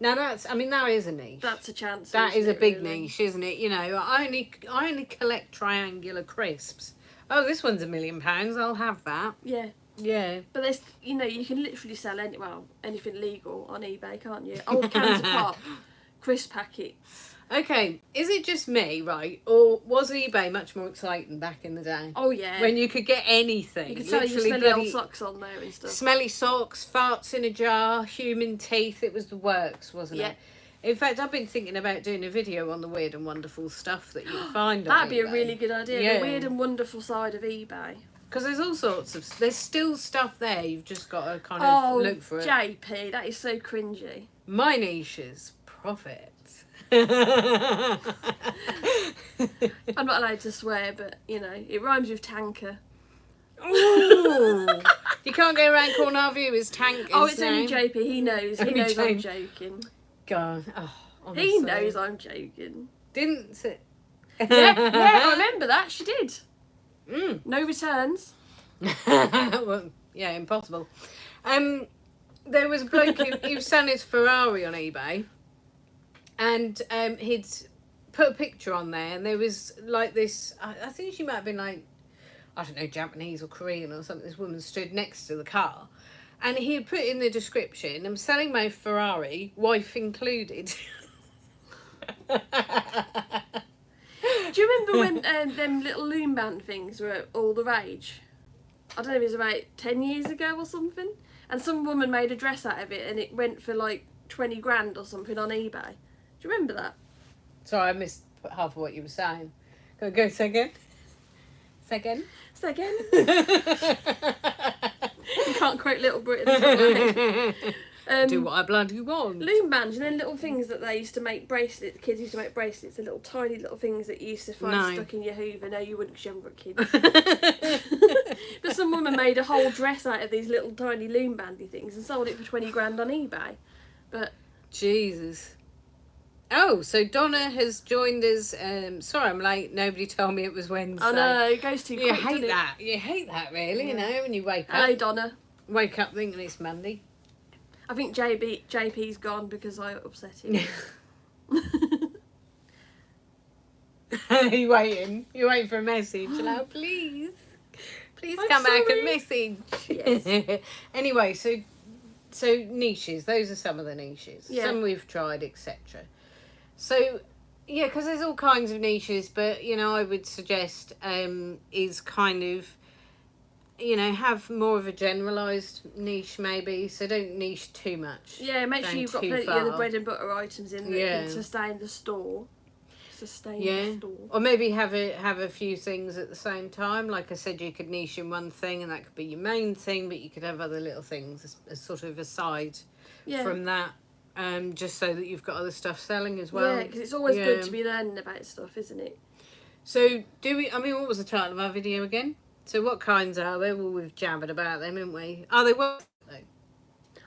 B: Now that is a niche.
C: That's a chance.
B: That is a big
C: really?
B: niche, isn't it? You know, I only collect triangular crisps. Oh, this one's £1 million. I'll have that.
C: Yeah.
B: Yeah.
C: But there's, you know, you can literally sell anything legal on eBay, can't you? Old cans of pop, crisp packets.
B: Okay, is it just me, right? Or was eBay much more exciting back in the day?
C: Oh yeah.
B: When you could get anything.
C: You could sell your smelly old socks on there and stuff.
B: Smelly socks, farts in a jar, human teeth. It was the works, wasn't it? In fact, I've been thinking about doing a video on the weird and wonderful stuff that you can find on
C: That'd be
B: eBay.
C: a really good idea.
B: Yeah.
C: The weird and wonderful side of eBay.
B: Because there's all sorts of... There's still stuff there. You've just got to kind of look for it.
C: JP, that is so cringy.
B: My niche is profit.
C: I'm not allowed to swear, but, you know, it rhymes with tanker.
B: Ooh. You can't go around calling our viewers tankers.
C: Oh, it's
B: now.
C: only JP. He knows. He
B: Only
C: knows I'm
B: JP.
C: joking.
B: God. Oh, honestly.
C: He knows I'm joking.
B: Didn't it?
C: Yeah, I remember that. She did.
B: Mm.
C: No returns.
B: Well, yeah, impossible. There was a bloke who was selling his Ferrari on eBay, and he'd put a picture on there, and there was like this. I think she might have been like, I don't know, Japanese or Korean or something. This woman stood next to the car, and he had put in the description, "I'm selling my Ferrari, wife included."
C: Do you remember when them little loom band things were all the rage? I don't know if it was about 10 years ago or something. And some woman made a dress out of it and it went for like 20 grand or something on eBay. Do you remember that?
B: Sorry, I missed half of what you were saying. Go second. Second.
C: Second. You can't quote Little Britain.
B: Do what I bloody want.
C: Loom bands, and then little things that they used to make bracelets. Kids used to make bracelets. The little tiny little things that you used to find stuck in your Hoover. No, you wouldn't, because you haven't got kids. But some woman made a whole dress out of these little tiny loom bandy things and sold it for 20 grand on eBay. But
B: Jesus. Oh, so Donna has joined us. Sorry, I'm late. Nobody told me it was Wednesday.
C: I know, it goes too quick.
B: You hate that. You hate that, really. You know, when you wake up.
C: Hello, Donna.
B: Wake up thinking it's Monday.
C: I think JP's gone because I upset him.
B: You're waiting. You're waiting for a message. Like, please
C: I'm
B: come back
C: sorry.
B: and message.
C: Yes.
B: Anyway, so niches. Those are some of the niches.
C: Yeah.
B: Some we've tried, etc. So yeah, because there's all kinds of niches, but I would suggest is kind of have more of a generalised niche maybe. So don't niche too much.
C: Yeah, make sure
B: going
C: you've got
B: too
C: plenty of the
B: far.
C: bread and butter items in that
B: Yeah.
C: can sustain the store. Sustain
B: Yeah,
C: the store.
B: or maybe have a few things at the same time. Like I said, you could niche in one thing, and that could be your main thing, but you could have other little things as sort of aside
C: Yeah.
B: from that, just so that you've got other stuff selling as well.
C: Yeah, because it's always
B: Yeah.
C: good to be learning about stuff, isn't it?
B: So what was the title of our video again? So what kinds are there? Well, we've jabbered about them, haven't we? Are they worth it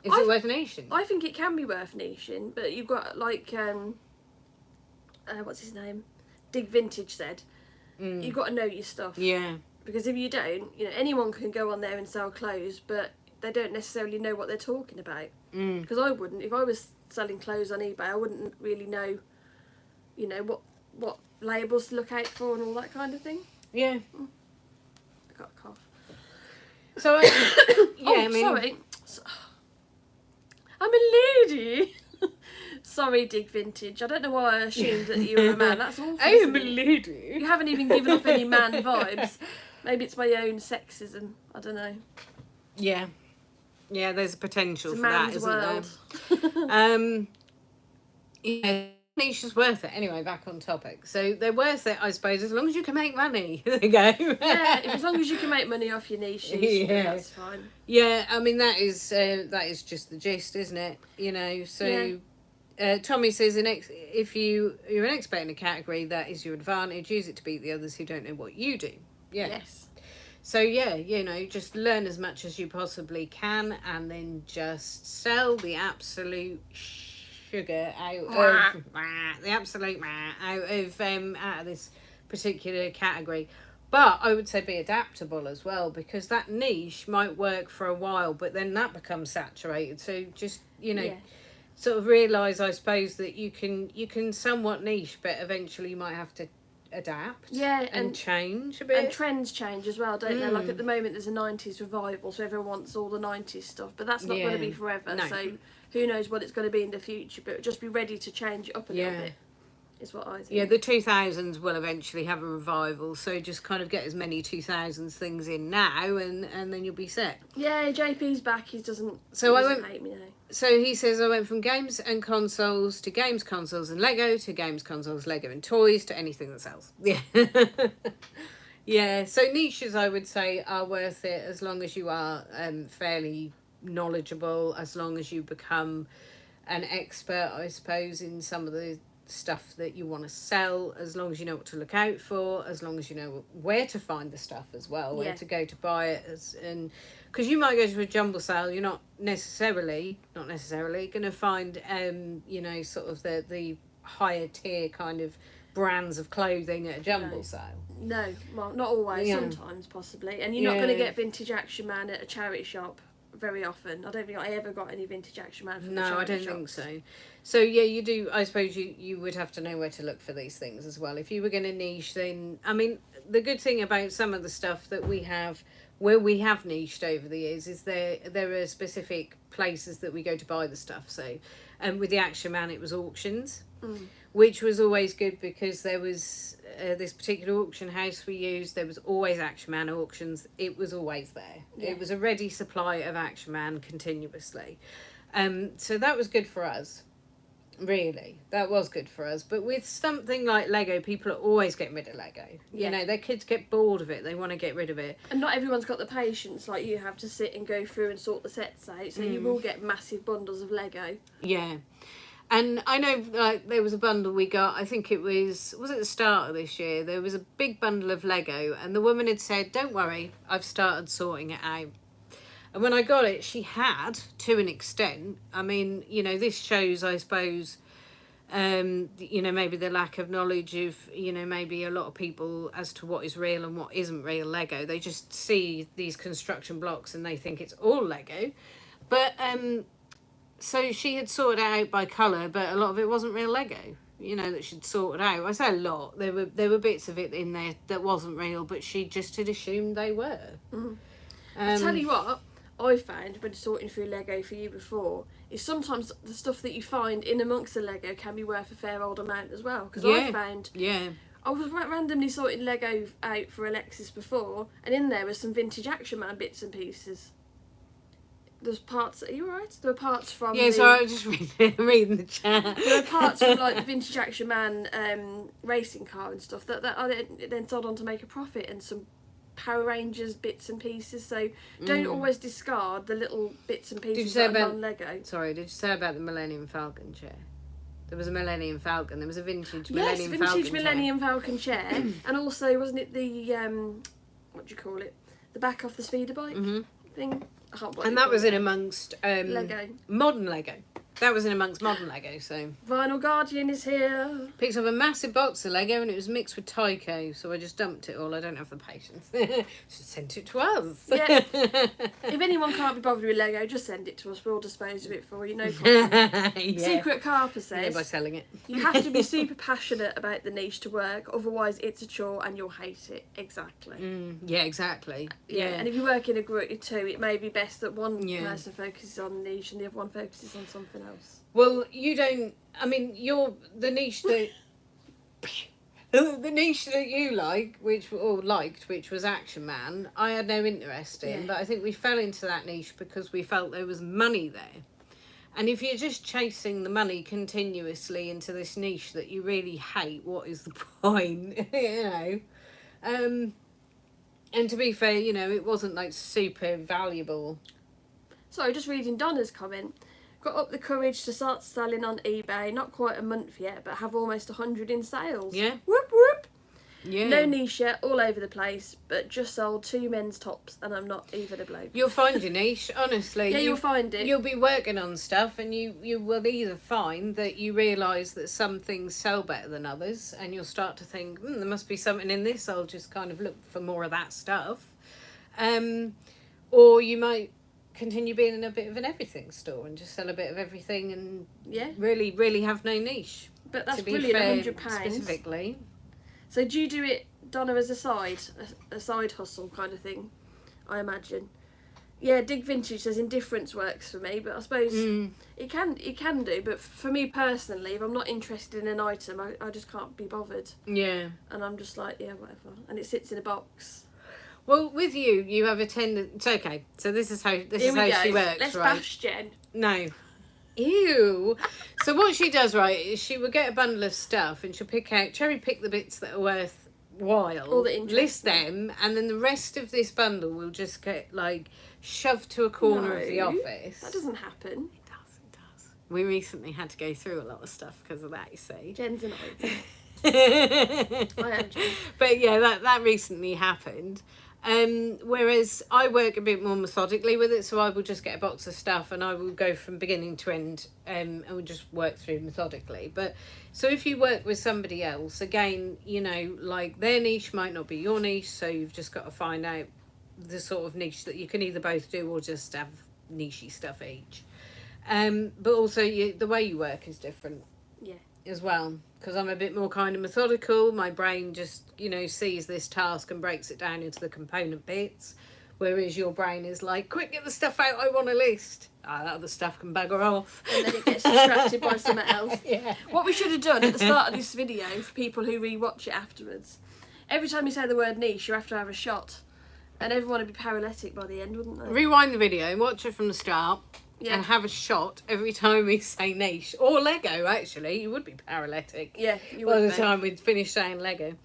B: though? Is it worth niching?
C: I think it can be worth niching, but you've got like what's his name? Dig Vintage said. You've got to know your stuff.
B: Yeah.
C: Because if you don't, anyone can go on there and sell clothes, but they don't necessarily know what they're talking about. Because I wouldn't. If I was selling clothes on eBay, I wouldn't really know, what labels to look out for and all that kind of thing.
B: Yeah.
C: I got a cough.
B: So
C: Sorry. I'm a lady. Sorry, Dig Vintage. I don't know why I assumed that you were a man. That's awful.
B: I am
C: isn't
B: a
C: it?
B: lady.
C: You haven't even given off any man vibes. Maybe it's my own sexism. I don't know.
B: Yeah. Yeah, there's a potential
C: It's a
B: for that,
C: man's
B: isn't
C: world.
B: there? Yeah, niche is worth it. Anyway, back on topic. So they're worth it, I suppose, as long as you can make money. There you go.
C: Yeah, as long as you can make money off your niches,
B: Yeah.
C: that's fine.
B: Yeah, I mean that is just the gist, isn't it? So Tommy says if you're an expert in a category, that is your advantage. Use it to beat the others who don't know what you do. Yeah.
C: Yes.
B: So just learn as much as you possibly can, and then just sell the absolute sugar out of out of this particular category. But I would say be adaptable as well, because that niche might work for a while, but then that becomes saturated. So just sort of realise, I suppose, that you can somewhat niche, but eventually you might have to adapt.
C: Yeah,
B: and change a bit.
C: And trends change as well, don't they? Like at the moment, there's a 90s revival, so everyone wants all the 90s stuff, but that's not going to be forever.
B: No.
C: So who knows what it's going to be in the future? But just be ready to change it up a little bit. Is what I think.
B: Yeah, the 2000s will eventually have a revival, so just kind of get as many 2000s things in now, and then you'll be set.
C: Yeah, JP's back. He doesn't hate me now.
B: So he says, I went from games and consoles to games, consoles and Lego to games, consoles, Lego and toys to anything that sells. Yeah. Yeah, so niches, I would say, are worth it as long as you are fairly knowledgeable, as long as you become an expert, I suppose, in some of the stuff that you want to sell, as long as you know what to look out for, as long as you know where to find the stuff as well, where to go to buy it, and because you might go to a jumble sale, you're not necessarily going to find sort of the higher tier kind of brands of clothing at a jumble sale.
C: No, well, not always. Sometimes possibly, and you're not going to get vintage Action Man at a charity shop very often. I don't think I ever got any vintage Action Man from the charity
B: I don't
C: shops.
B: think so. So yeah, you do. I suppose you would have to know where to look for these things as well. If you were going to niche, then I mean, the good thing about some of the stuff that we have, where we have niched over the years, is there are specific places that we go to buy the stuff. So, with the Action Man, it was auctions, which was always good because there was this particular auction house we used. There was always Action Man auctions. It was always there. Yeah. It was a ready supply of Action Man continuously. So that was good for us. Really, that was good for us. But with something like Lego, people are always getting rid of Lego.
C: Yeah.
B: Their kids get bored of it. They want to get rid of it.
C: And not everyone's got the patience like you have to sit and go through and sort the sets out. So you will get massive bundles of Lego.
B: Yeah. And I know, like, there was a bundle we got, I think it was at the start of this year, there was a big bundle of Lego, and the woman had said, don't worry, I've started sorting it out. And when I got it, she had, to an extent. I mean, this shows, I suppose, maybe the lack of knowledge of, maybe a lot of people as to what is real and what isn't real Lego. They just see these construction blocks and they think it's all Lego. But, so she had sorted it out by colour, but a lot of it wasn't real Lego. you know, that she'd sorted out. I say a lot. There were bits of it in there that wasn't real, but she just had assumed they were.
C: I tell you what, I found when sorting through Lego for you before, is sometimes the stuff that you find in amongst the Lego can be worth a fair old amount as well. Because I found, I was randomly sorting Lego out for Alexis before, and in there was some vintage Action Man bits and pieces. There's parts. Are you alright? There were parts from.
B: Yeah, so I was just reading the chat.
C: There were parts from like the vintage Action Man racing car and stuff that I then sold on to make a profit, and some Power Rangers bits and pieces. So don't always discard the little bits and pieces that are non-Lego.
B: Sorry, did you say about the Millennium Falcon chair? There was a Millennium Falcon. There was a vintage
C: Millennium Falcon chair, and also wasn't it the what do you call it? The back off the speeder bike thing. I can't believe.
B: And that was in amongst
C: Lego.
B: Modern Lego. That was in amongst modern Lego. So
C: Vinyl Guardian is here.
B: picked up a massive box of Lego and it was mixed with Tyco, so I just dumped it all. I don't have the patience. Should send it to us.
C: Yeah. If anyone can't be bothered with Lego, just send it to us. We'll dispose of it for you. No problem. Secret Carper says
B: by selling it.
C: you have to be super passionate about the niche to work, otherwise it's a chore and you'll hate it. Exactly.
B: Yeah, exactly.
C: Yeah. And if you work in a group of two, it may be best that one person focuses on the niche and the other one focuses on something else.
B: Well, you don't. I mean, you're the niche that the niche that you liked, which was Action Man. I had no interest in, but I think we fell into that niche because we felt there was money there. And if you're just chasing the money continuously into this niche that you really hate, what is the point? You know. And to be fair, you know, it wasn't like super valuable.
C: Sorry, just reading Donna's comment. Got up the courage to start selling on eBay. Not quite a month yet, but have almost 100 in sales.
B: Yeah.
C: Whoop whoop.
B: Yeah.
C: No niche yet, all over the place, but just sold 2 men's tops, and I'm not even a bloke.
B: You'll find your niche, honestly.
C: Yeah, you'll find it.
B: You'll be working on stuff, and you will either find that you realise that some things sell better than others, and you'll start to think, there must be something in this. I'll just kind of look for more of that stuff. Or you might continue being in a bit of an everything store and just sell a bit of everything and really have no niche.
C: But that's
B: to be
C: brilliant,
B: fair,
C: £100.
B: specifically.
C: So do you do it, Donna, as a side hustle kind of thing, I imagine? Yeah, Dig Vintage says indifference works for me, but I suppose it can do. But for me personally, if I'm not interested in an item, I just can't be bothered.
B: Yeah.
C: And I'm just like, yeah, whatever. And it sits in a box.
B: Well, with you have a tendency. Okay, so this is how she works,
C: Let's
B: right?
C: bash Jen.
B: No. Ew. So what she does, right, is she will get a bundle of stuff and she'll cherry pick the bits that are worthwhile,
C: All the interesting.
B: list them, and then the rest of this bundle will just get like shoved to a corner of the office.
C: That doesn't happen.
B: It does. We recently had to go through a lot of stuff because of that, you see.
C: Jen's an item. I am Jen.
B: But yeah, that recently happened. Whereas I work a bit more methodically with it, so I will just get a box of stuff and I will go from beginning to end and we'll just work through methodically. But so if you work with somebody else, again, you know, like their niche might not be your niche, so you've just got to find out the sort of niche that you can either both do or just have nichey stuff each. But also the way you work is different.
C: Yeah.
B: As well, because I'm a bit more kind of methodical. My brain just, you know, sees this task and breaks it down into the component bits, whereas your brain is like, quick, get the stuff out I want to list. That other stuff can bugger off.
C: And then it gets distracted by something else.
B: Yeah.
C: What we should have done at the start of this video, for people who re-watch it afterwards, every time you say the word niche, you have to have a shot. And everyone would be paralytic by the end, wouldn't they?
B: Rewind the video and watch it from the start.
C: Yeah.
B: And have a shot every time we say niche. Or Lego, actually. You would be paralytic.
C: Yeah, you
B: by
C: would
B: the
C: be.
B: time we'd finish saying Lego.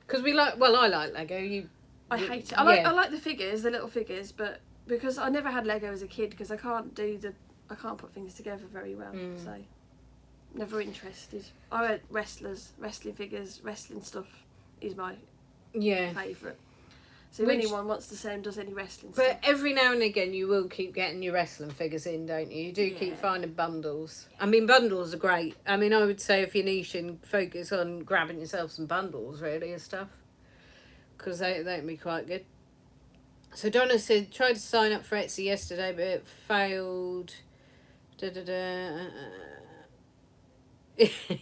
B: Because I like Lego.
C: I hate it. I like the figures, the little figures, but because I never had Lego as a kid, because I can't put things together very well, so never interested. I had wrestling figures, wrestling stuff is my favourite. So if anyone wants to say and does any wrestling stuff.
B: But every now and again you will keep getting your wrestling figures in, don't you? You do keep finding bundles. I mean, bundles are great. I mean, I would say if you're niche and focus on grabbing yourself some bundles, really, of stuff. Because they can be quite good. So Donna said, tried to sign up for Etsy yesterday, but it failed.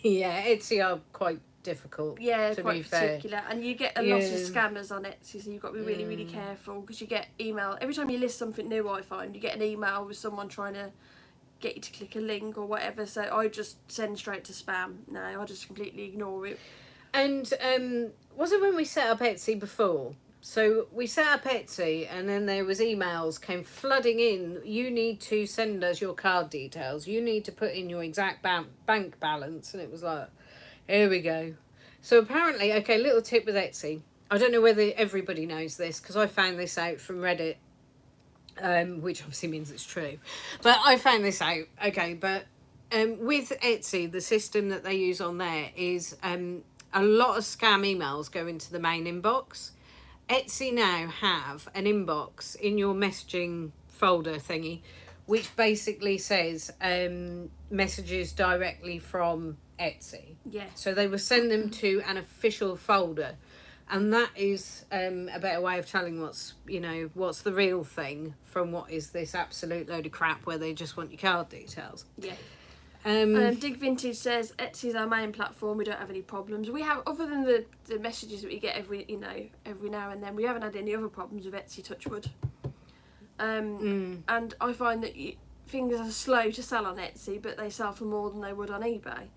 B: Yeah, Etsy are quite difficult.
C: Yeah,
B: to
C: quite
B: be fair.
C: particular. And you get a lot of
B: Yeah.
C: scammers on Etsy, so you've got to be really, really careful, because you get email. Every time you list something new, I find, you get an email with someone trying to get you to click a link or whatever, so I just send straight to spam now. I just completely ignore it.
B: And was it when we set up Etsy before? So we set up Etsy, and then there was emails came flooding in. You need to send us your card details. You need to put in your exact bank balance. And it was like, here we go. So apparently, okay, little tip with Etsy. I don't know whether everybody knows this, because I found this out from Reddit, which obviously means it's true. But I found this out, okay, but with Etsy, the system that they use on there is a lot of scam emails go into the main inbox. Etsy now have an inbox in your messaging folder thingy, which basically says messages directly from Etsy.
C: Yeah.
B: So they will send them to an official folder, and that is a better way of telling what's the real thing from what is this absolute load of crap where they just want your card details.
C: Yeah. Dig Vintage says Etsy's our main platform. We don't have any problems. We have, other than the messages that we get every now and then, we haven't had any other problems with Etsy, touchwood. And I find that things are slow to sell on Etsy, but they sell for more than they would on eBay.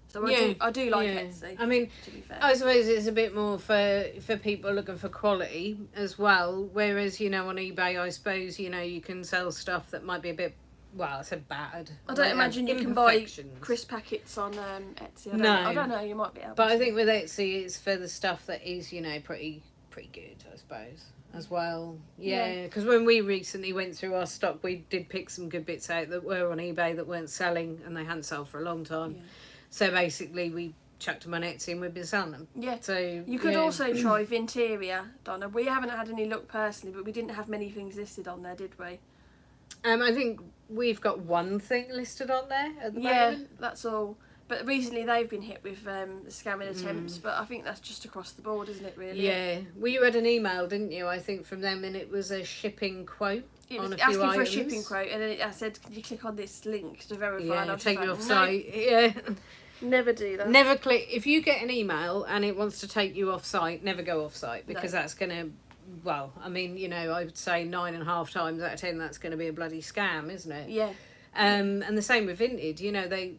C: So I do like Etsy.
B: I mean,
C: to be fair.
B: I suppose it's a bit more for people looking for quality as well. Whereas on eBay, I suppose you can sell stuff that might be a bit. Well, I said bad.
C: I don't imagine you can buy crisp packets on Etsy. I don't know. You might be able.
B: But
C: to.
B: I think with Etsy, it's for the stuff that is pretty good, I suppose, as well. Yeah, because when we recently went through our stock, we did pick some good bits out that were on eBay that weren't selling, and they hadn't sold for a long time. Yeah. So basically, we chucked them on Etsy, and we've been selling them. Yeah. So
C: you could also try Vinteria, Donna. We haven't had any luck personally, but we didn't have many things listed on there, did we?
B: I think we've got one thing listed on there at the moment.
C: Yeah, that's all. But recently they've been hit with the scamming attempts, but I think that's just across the board, isn't it, really?
B: Yeah. Well, you had an email, didn't you, I think, from them, and it was a shipping quote on a few
C: asking
B: items.
C: for a shipping quote, and then I said, can you click on this link to verify?
B: Yeah,
C: and I was
B: take
C: just
B: you
C: like,
B: off
C: no,
B: site. Yeah.
C: Never do that.
B: Never click. If you get an email and it wants to take you off site, never go off site, because that's going to... Well, I mean, I would say 9.5 times out of 10 that's going to be a bloody scam, isn't it?
C: Yeah.
B: And the same with Vinted. They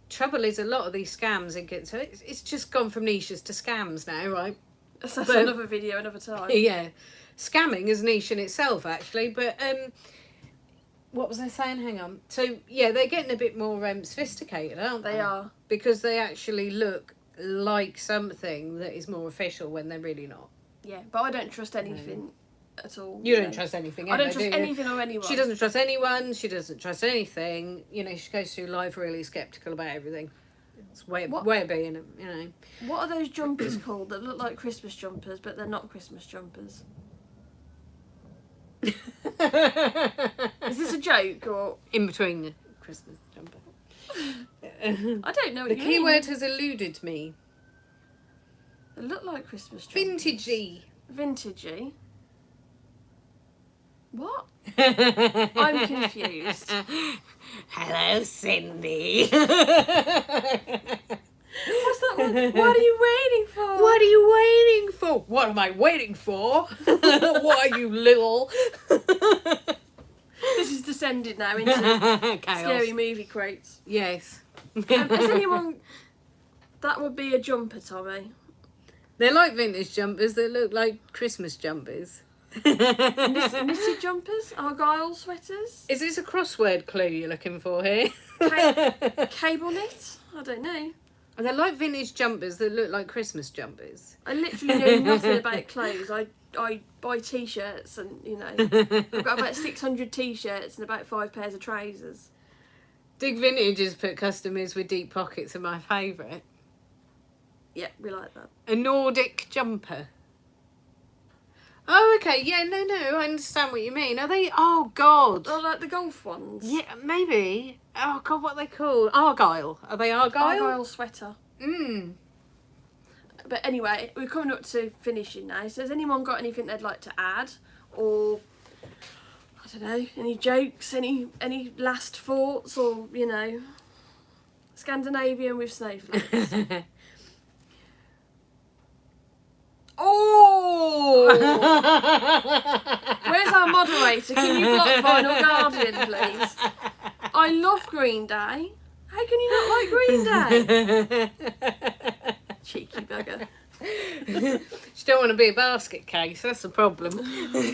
B: trouble is a lot of these scams so it's just gone from niches to scams now, right?
C: That's another video, another time.
B: Yeah, scamming is niche in itself, actually. But what was I saying? Hang on. So yeah, they're getting a bit more sophisticated, aren't they?
C: They are,
B: because they actually look like something that is more official when they're really not.
C: Yeah, but I don't trust anything at all.
B: You don't trust anything ever,
C: I don't trust anything or anyone.
B: She doesn't trust anyone. She doesn't trust anything. She goes through life really sceptical about everything. It's way of being,
C: What are those jumpers called that look like Christmas jumpers, but they're not Christmas jumpers? Is this a joke or
B: in between the Christmas jumper?
C: I don't know. What
B: the
C: you
B: keyword
C: mean.
B: has eluded me.
C: They look like Christmas jumpers. Vintagey. What? I'm confused.
B: Hello, Cindy.
C: What's that one? What are you waiting for?
B: What are you waiting for? What am I waiting for? What are you, little?
C: This is descended now into scary movie crates.
B: Yes.
C: Has anyone... That would be a jumper, Tommy.
B: They're like vintage jumpers. They look like Christmas jumpers.
C: Knitted jumpers? Argyle sweaters?
B: Is this a crossword clue you're looking for here?
C: Cable knit? I don't know.
B: They're like vintage jumpers that look like Christmas jumpers.
C: I literally know nothing about clothes. I buy t-shirts and, I've got about 600 t-shirts and about 5 pairs of trousers.
B: Dig Vintage has put customers with deep pockets are my favourite.
C: Yeah, we like that.
B: A Nordic jumper. Oh, okay. Yeah, no, I understand what you mean. Are they... Oh, God.
C: Oh, like the golf ones?
B: Yeah, maybe. Oh, God, what are they called? Argyle. Are they Argyle?
C: Argyle sweater. But anyway, we're coming up to finishing now. So has anyone got anything they'd like to add? Or, I don't know, any jokes, any last thoughts or, Scandinavian with snowflakes. Oh! Where's our moderator? Can you block Vinyl Guardian, please? I love Green Day. How can you not like Green Day? Cheeky bugger.
B: She don't want to be a basket case, that's the problem.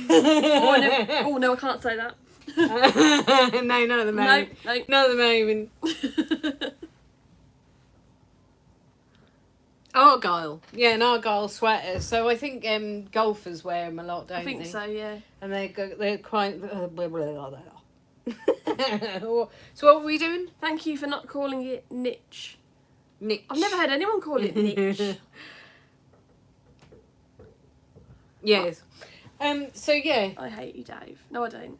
C: Oh no, I can't say that.
B: No, not at the moment.
C: No.
B: Not at the moment. Argyle. Yeah, an Argyle sweater. So I think golfers wear them a lot, don't they?
C: I think so, yeah.
B: And they're quite... So what were we doing?
C: Thank you for not calling it niche.
B: Niche.
C: I've never heard anyone call it niche.
B: Yes. So yeah.
C: I hate you, Dave. No, I don't.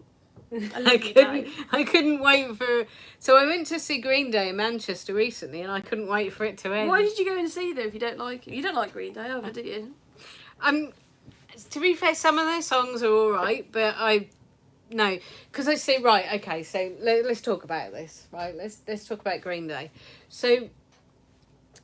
C: I
B: I
C: love you, Dave.
B: couldn't wait for. So I went to see Green Day in Manchester recently, and I couldn't wait for it to end.
C: Why did you go and see them if you don't like it? You don't like Green Day, either, do you?
B: To be fair, some of their songs are all right, but no, because I say right. Okay, so let's talk about this. Right, let's talk about Green Day. So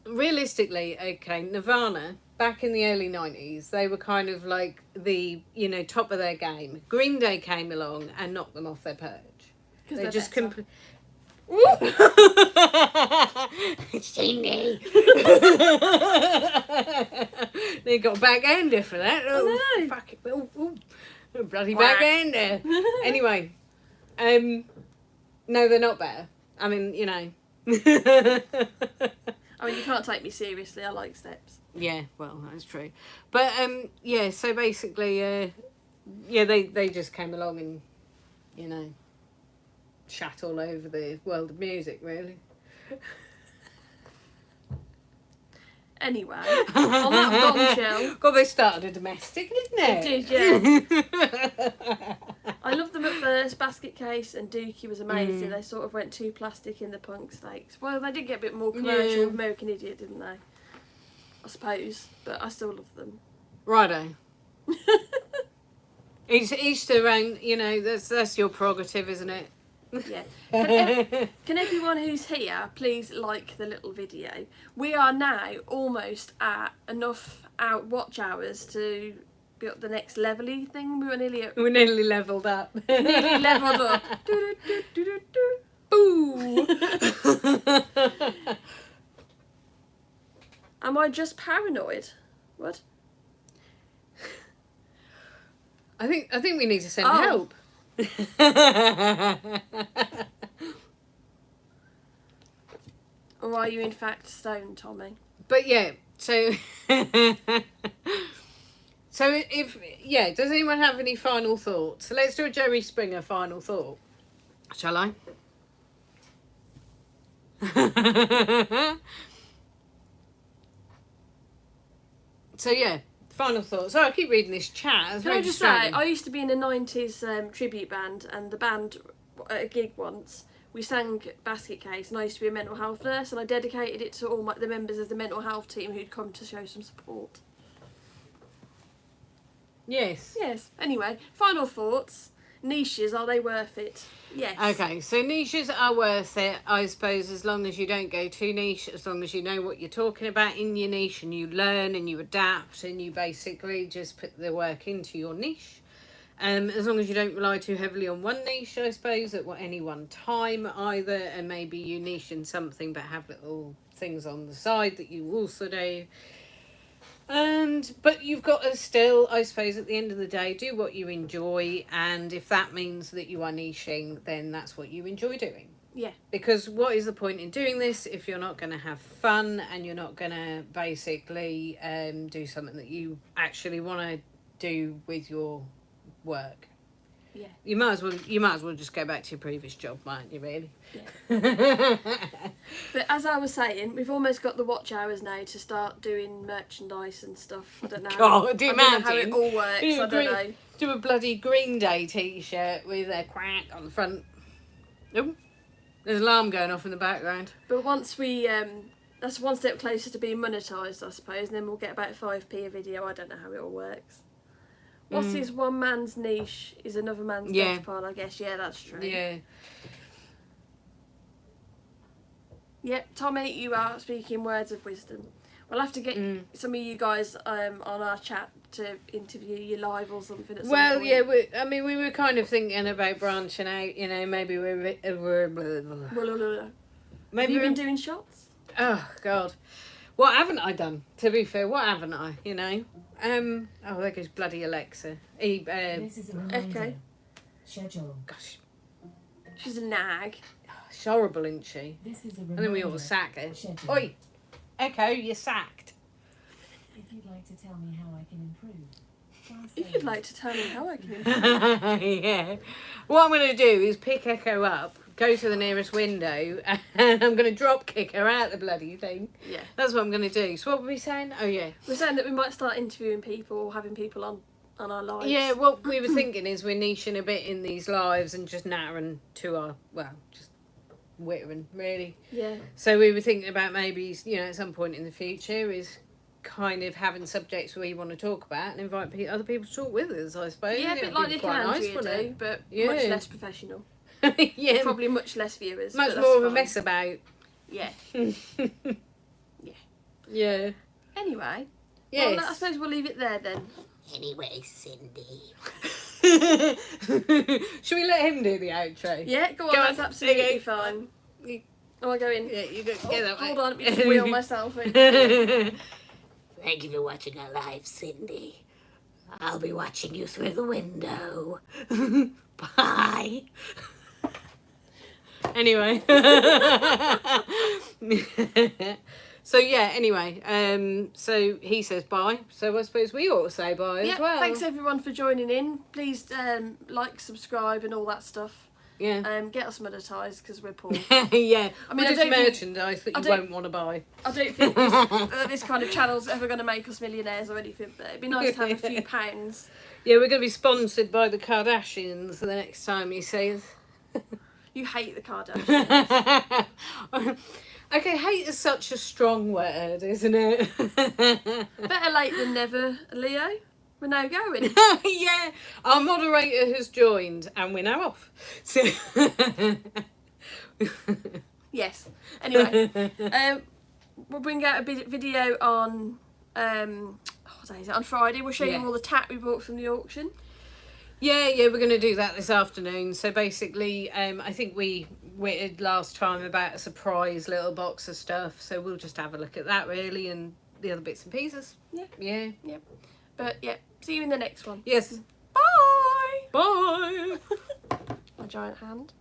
B: realistically, okay, Nirvana. Back in the early 90s, they were kind of like the, top of their game. Green Day came along and knocked them off their perch. They just completely... Shindy. They got a backhander for that. Oh,
C: no.
B: Fuck it. Oh, bloody backhander. Anyway, no, they're not better. I mean,
C: I mean, you can't take me seriously. I like Steps.
B: Yeah, well, that's true. But, yeah, so basically, they just came along and, shat all over the world of music, really.
C: Anyway, on that bombshell...
B: God, they started a domestic, didn't
C: They
B: it?
C: did, yeah. I loved them at first. Basket Case and Dookie was amazing. They sort of went too plastic in the punk stakes. Well, they did get a bit more commercial with American Idiot, didn't they? I suppose, but I still love them.
B: Righto. Each their own, that's your prerogative, isn't it?
C: Yeah. Can everyone who's here please like the little video? We are now almost at enough watch hours to be up the next level-y thing. We're
B: nearly levelled up.
C: Nearly levelled up. Boo! Am I just paranoid? What?
B: I think we need to send help.
C: Or are you in fact stoned, Tommy?
B: But yeah, so does anyone have any final thoughts? So let's do a Jerry Springer final thought. Shall I? So yeah, final thoughts. So I keep reading this chat.
C: Can I just say, I used to be in a 90s tribute band, and the band at a gig once, we sang Basket Case, and I used to be a mental health nurse, and I dedicated it to all the members of the mental health team who'd come to show some support.
B: Yes.
C: Yes. Anyway, final thoughts. Niches, are they worth it? Yes.
B: Okay, so niches are worth it, I suppose, as long as you don't go too niche, as long as you know what you're talking about in your niche and you learn and you adapt and you basically just put the work into your niche. As long as you don't rely too heavily on one niche, I suppose, at any one time either, and maybe you niche in something but have little things on the side that you also do. But you've got to still, I suppose, at the end of the day, do what you enjoy, and if that means that you are niching, then that's what you enjoy doing.
C: Yeah.
B: Because what is the point in doing this if you're not going to have fun and you're not going to basically do something that you actually want to do with your work?
C: Yeah.
B: You might as well just go back to your previous job, mightn't you, really?
C: Yeah. But as I was saying, we've almost got the watch hours now to start doing merchandise and stuff. I don't know.
B: God,
C: I don't know how it all works. I don't know.
B: Do a bloody Green Day t-shirt with a quack on the front. Oh, there's an alarm going off in the background.
C: But once we, that's one step closer to being monetised, I suppose, and then we'll get about 5p a video. I don't know how it all works. What is one man's niche is another man's death pile, I guess. Yeah, that's true.
B: Yeah.
C: Yep, Tommy, you are speaking words of wisdom. We'll have to get some of you guys on our chat to interview you live or something at some point.
B: Yeah, we were kind of thinking about branching out, you know, maybe we're
C: Have you been doing shots?
B: Oh, God. What haven't I done? To be fair, what haven't I, you know? Oh, there goes bloody Alexa.
A: This is a reminder.
C: Okay.
A: Schedule.
B: Gosh,
C: She's a nag.
B: she's horrible, isn't she?
A: This is a
B: And
A: reminder.
B: then we all sack her.
A: Schedule.
B: Oi! Echo, you're sacked.
A: If you'd like to tell me how I can improve. try
C: If
A: saying
C: you'd like to tell me how I can.
B: Yeah. What I'm going to do is pick Echo up, go to the nearest window, and I'm going to drop kick her out the bloody thing.
C: Yeah.
B: That's what I'm going to do. So what were we saying? Oh, yeah.
C: We're saying that we might start interviewing people or having people on our lives.
B: Yeah, what we were thinking is we're niching a bit in these lives and just narrowing to our, just whittering, really.
C: Yeah.
B: So we were thinking about maybe, you know, at some point in the future is kind of having subjects we want to talk about and invite other people to talk with us, I suppose.
C: Yeah, a bit like Nick and Andrea
B: wouldn't
C: do, but
B: Yeah.
C: much less professional.
B: it? Yeah,
C: Probably much less viewers.
B: much
C: but that's
B: more of a
C: fine.
B: mess about.
C: Yeah.
B: Yeah.
C: Anyway.
B: Yes.
C: Well, I suppose we'll leave it there then.
D: Anyway, Cindy.
B: Should we let him do the outro?
C: Yeah, go on,
B: Go on.
C: that's absolutely
B: Okay.
C: fine.
B: You-
C: Oh, I go in.
B: Yeah, you go
C: Oh,
B: get that
C: hold
B: way.
C: on, let me just wheel myself in.
D: Thank you for watching our live, Cindy. I'll be watching you through the window. Bye.
B: Anyway. So yeah, anyway, so he says bye, so I suppose we ought to say bye
C: Yeah,
B: as well.
C: thanks everyone for joining in. Please like, subscribe and all that stuff.
B: Yeah.
C: Get us monetised because we're poor.
B: Yeah,
C: I mean,
B: we're
C: I
B: just
C: don't think-
B: merchandise that
C: I
B: you
C: don't-
B: won't want to buy.
C: I don't think this kind of channel's ever going to make us millionaires or anything, but it'd be nice to have a few pounds.
B: Yeah, we're going to be sponsored by the Kardashians the next time you see us.
C: You hate the Kardashians.
B: Okay, hate is such a strong word, isn't it?
C: Better late than never, Leo. We're now going.
B: Yeah, our moderator has joined and we're now off. So
C: Yes. Anyway, we'll bring out a video on what day is it? On Friday. We'll show
B: Yeah.
C: you all the tat we bought from the auction.
B: yeah, we're going to do that this afternoon. So basically, I think we witted last time about a surprise little box of stuff. So we'll just have a look at that really and the other bits and pieces.
C: Yeah.
B: Yeah.
C: But yeah, see you in the next one.
B: Yes.
C: Bye.
B: Bye.
C: My giant hand.